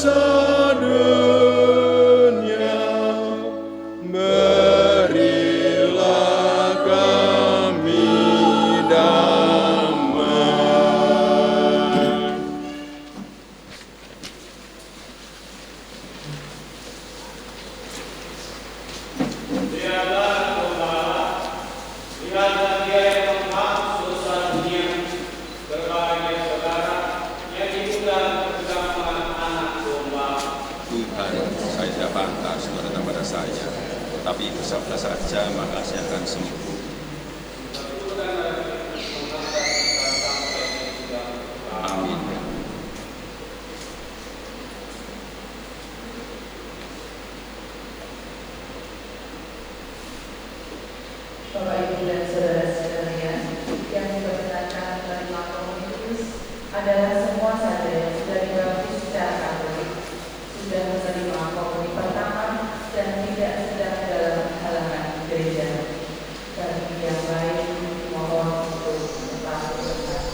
dosa dunia, berilah kami damai. Lihatlah Tuhan, lihatlah Dia yang menghapus dosa dunia. Berbahagia saudara yang diundang bersama anak domba. Tuhan, saya tidak pantas datang pada saya, tapi bersabda saja maka saya akan sembuh. Amin. Bapak Ibu dan saudara sekalian, yang diperkenakan menerima komunitas adalah semua saja yang sudah dibaptis secara Katolik, sudah menerima komuni pertama dan tidak sedang dalam halangan gereja. Bagi yang baik, mohon untuk tetap bersatu.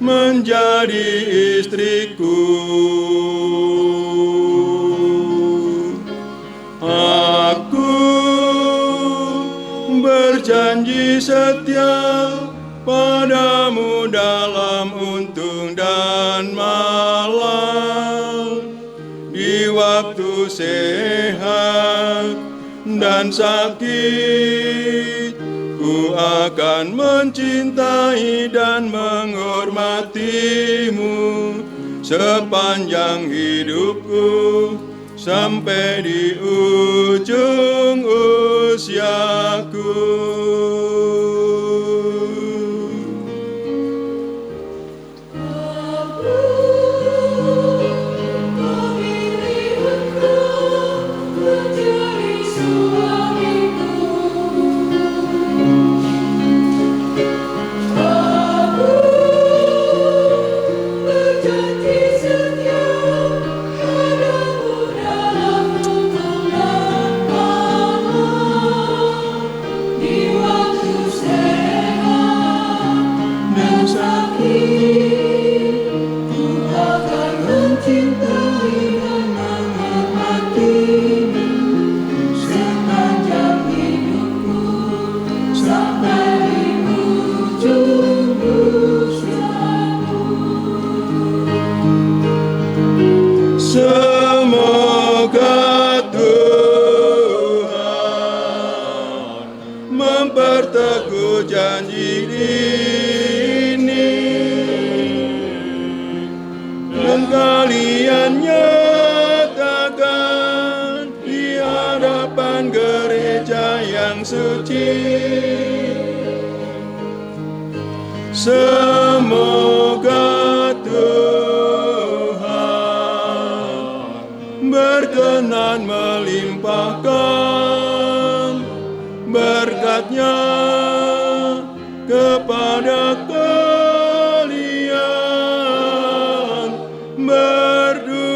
menjadi istriku. Aku berjanji setia padamu dalam untung dan malang, di waktu sehat dan sakit. Ku akan mencintai dan menghormatimu sepanjang hidupku, sampai di ujung usiaku. Semoga Tuhan memperteguh janji ini, dan kalian nyatakan di hadapan gereja yang suci. Semoga berkenan melimpahkan berkat-Nya kepada kalian berdua.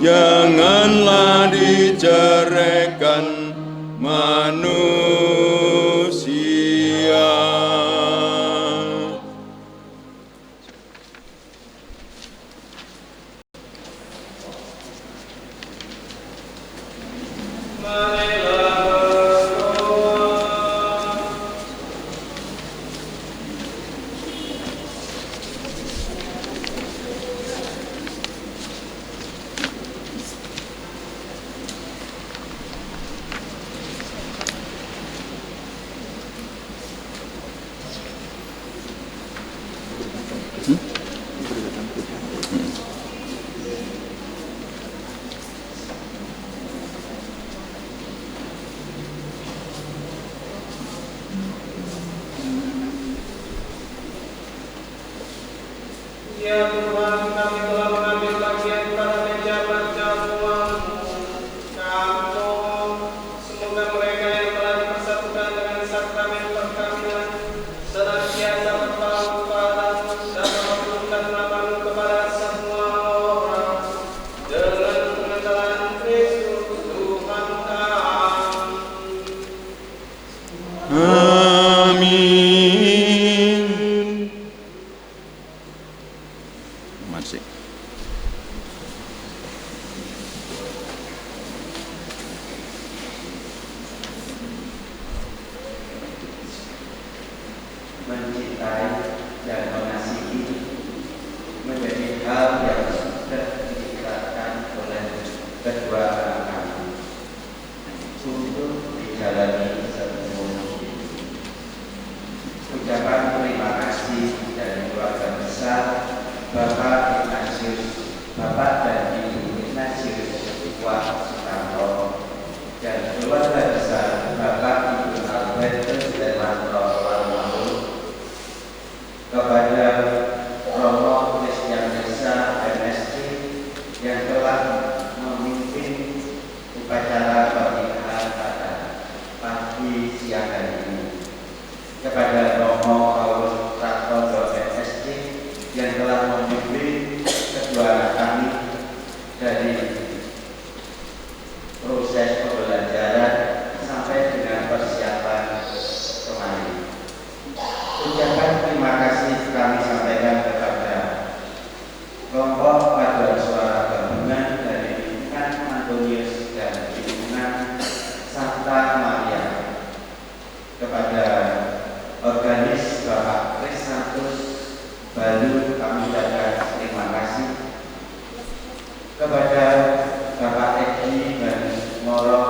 Janganlah diceraikan manusia. Ya Tuhan, kami telah mengambil bagian pada meja perjamuan-Mu. Semoga mereka yang telah dipersatukan dengan sakramen perkawinan senantiasa bertahan kepada-Mu dan mengaturkan nama-Mu kepada semua orang, dengan pengenalan Kristus Tuhan kami. Amin. Masih. Mencintai dan mengasihi menjadi hal yang sudah diikrarkan oleh kedua orang kami untuk dijalani sepenuhnya. Ucapan terima kasih dari keluarga besar Bapak Ignatius, Bapak dan Ibu Ignatius Wah Sutanto, dan keluarga besar Bapak Ibu Albertus Demanto Lalu, kepada Romo Christian Desa MSC yang telah memimpin upacara pernikahan pada pagi siang hari ini, kepada Romo Paulus Pratondo MSC yang telah membimbing kedua anak kami dari proses pembelajaran sampai dengan persiapan kemarin. Ucapan terima kasih kami lalu kami ucapkan terima kasih kepada Bapak Edi dan Moro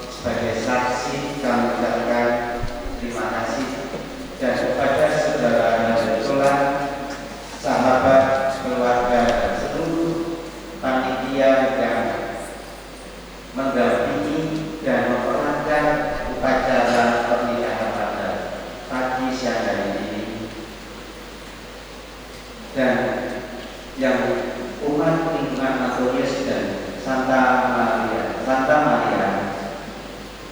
sebagai saksi. Kami ucapkan terima kasih, dan kepada saudara Nahdlatul, sahabat, keluarga, dan seluruh panitia yang mendampingi dan memerankan upacara pernikahan pada pagi siang hari ini, dan yang umat lingkungan Antonius dan Santa Maria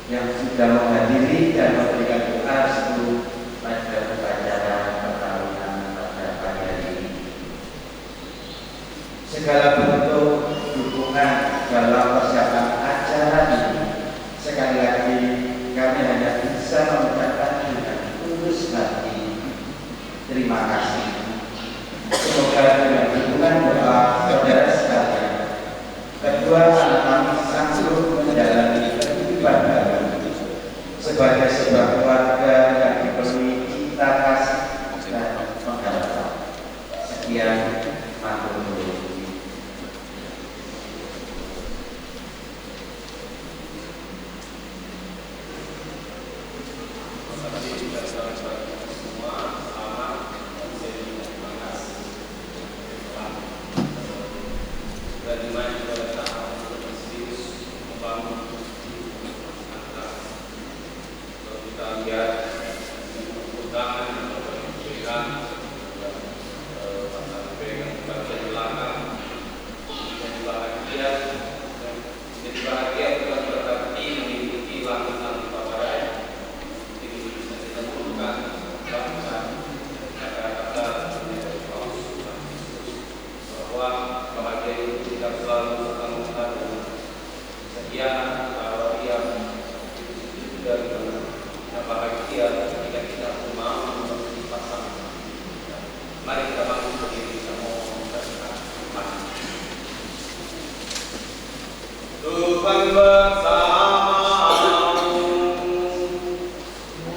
yang sudah menghadiri dan memberikan doa restu pada upacara perkawinan pada pagi hari ini. Segala bentuk dukungan dalam persiapan acara ini, sekali lagi kami hanya bisa mengucapkan dengan tulus hati terima kasih. Semoga dengan dukungan doa saudara sekalian, kedua anak kami sanggup menjalani kehidupan baru sebagai sebuah keluarga yang dipenuhi cinta kasih dan pengharapan. Sekian, matur nuwun.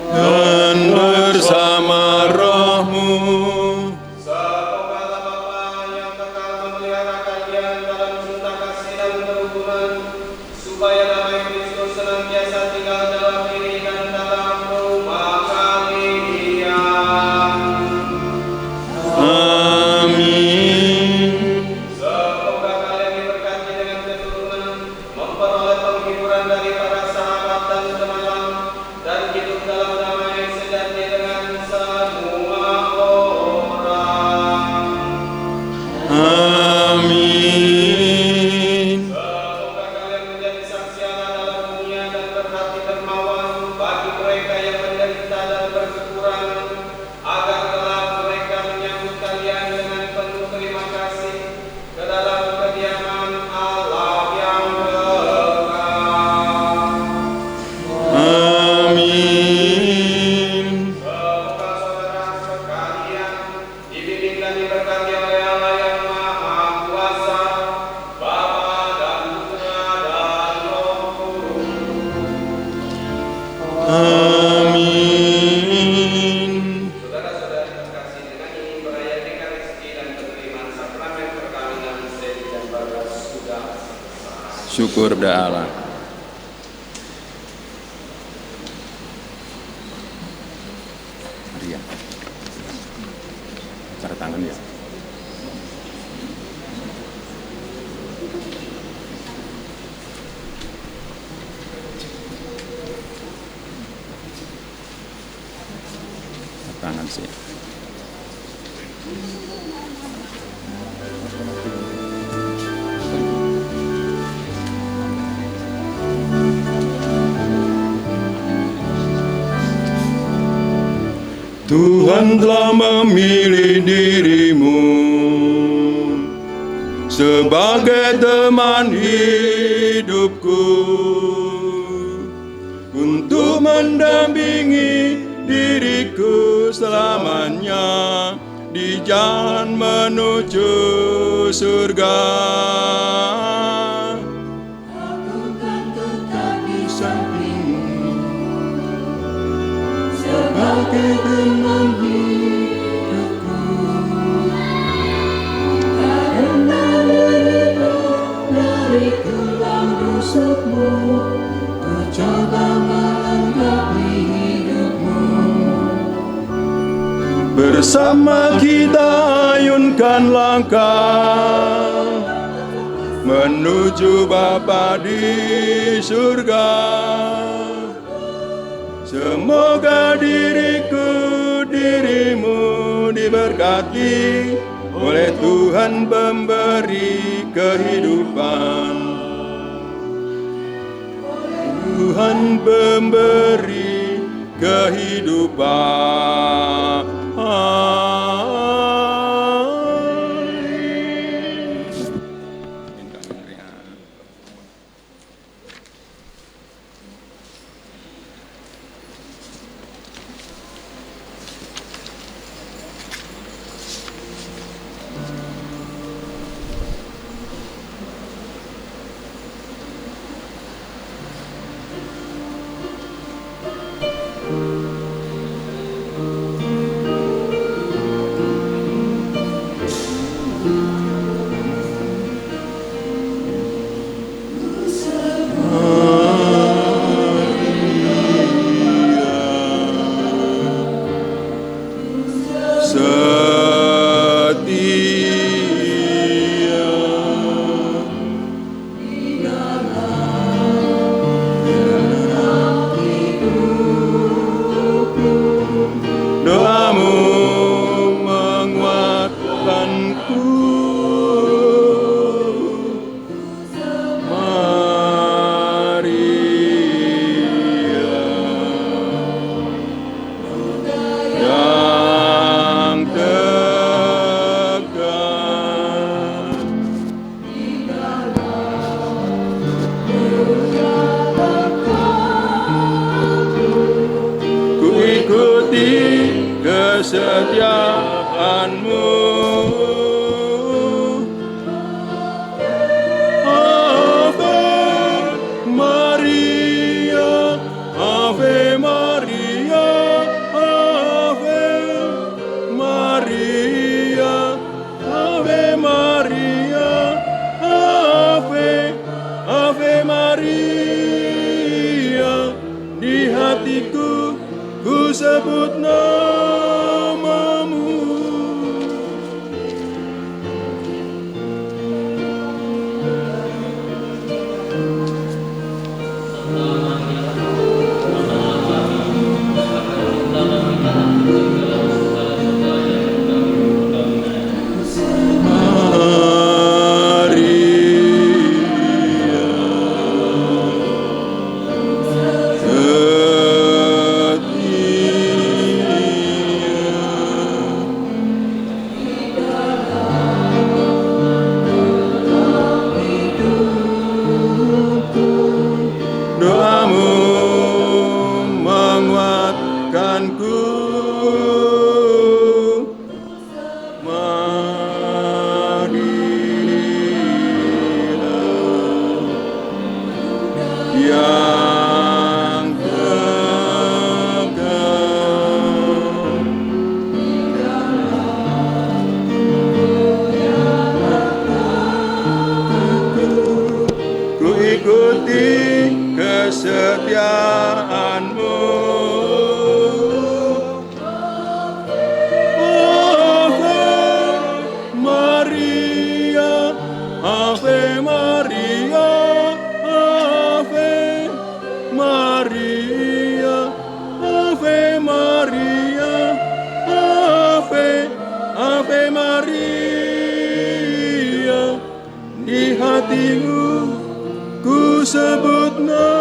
Dan bersama rohmu, Semoga Bapa yang kekal memelihara kalian dalam cinta kasih dan kerukunan, supaya damai Kristus senantiasa tinggal dalam diri dan dalam rumah kalian. amin. Semoga kalian diberkati dengan keturunan, memperoleh penghiburan dari para sahabat dan teman, dan hidup dalam damai yang sejati dengan semua orang. Amin. Semoga kalian menjadi saksi Allah dalam dunia dan berhati dermawan bagi mereka yang menderita dan berkekurangan, agar kelak mereka menyambut kalian dengan penuh terima kasih ke dalam kediaman Allah yang kekal. Amin. Semoga saudara sekalian dibimbing dan diberkati oleh Allah yang Maha Kuasa, Bapa dan Putra dan Roh Kudus. Amin. Saudara-saudari terkasih, dengan ini perayaan Ekaristi dan penerimaan sakramen perkawinan Sedi dan Bagas sudah selesai. Syukur pada Allah. Maria. Cara tangan ya. Tangan sih. Tuhan telah memilih dirimu sebagai teman hidupku untuk mendampingi diriku selamanya di jalan menuju surga. Aku kan tetap di sampingmu sebagai teman hidupku. kita ayunkan langkah menuju Bapa di surga. Semoga diriku, dirimu diberkati oleh Tuhan pemberi kehidupan. Tuhan pemberi kehidupan. Kesetiaanmu, Ave Maria, Ave Maria, Ave Maria, Ave Maria, Ave Maria. Di hatiku ku sebut namamu. Doamu menguatkanku, marilah yang tegar. Ku ikuti kesetiaanmu, Ave Maria, Ave Maria, Ave Maria, Ave Maria, Ave Maria. Di hatimu ku sebut nama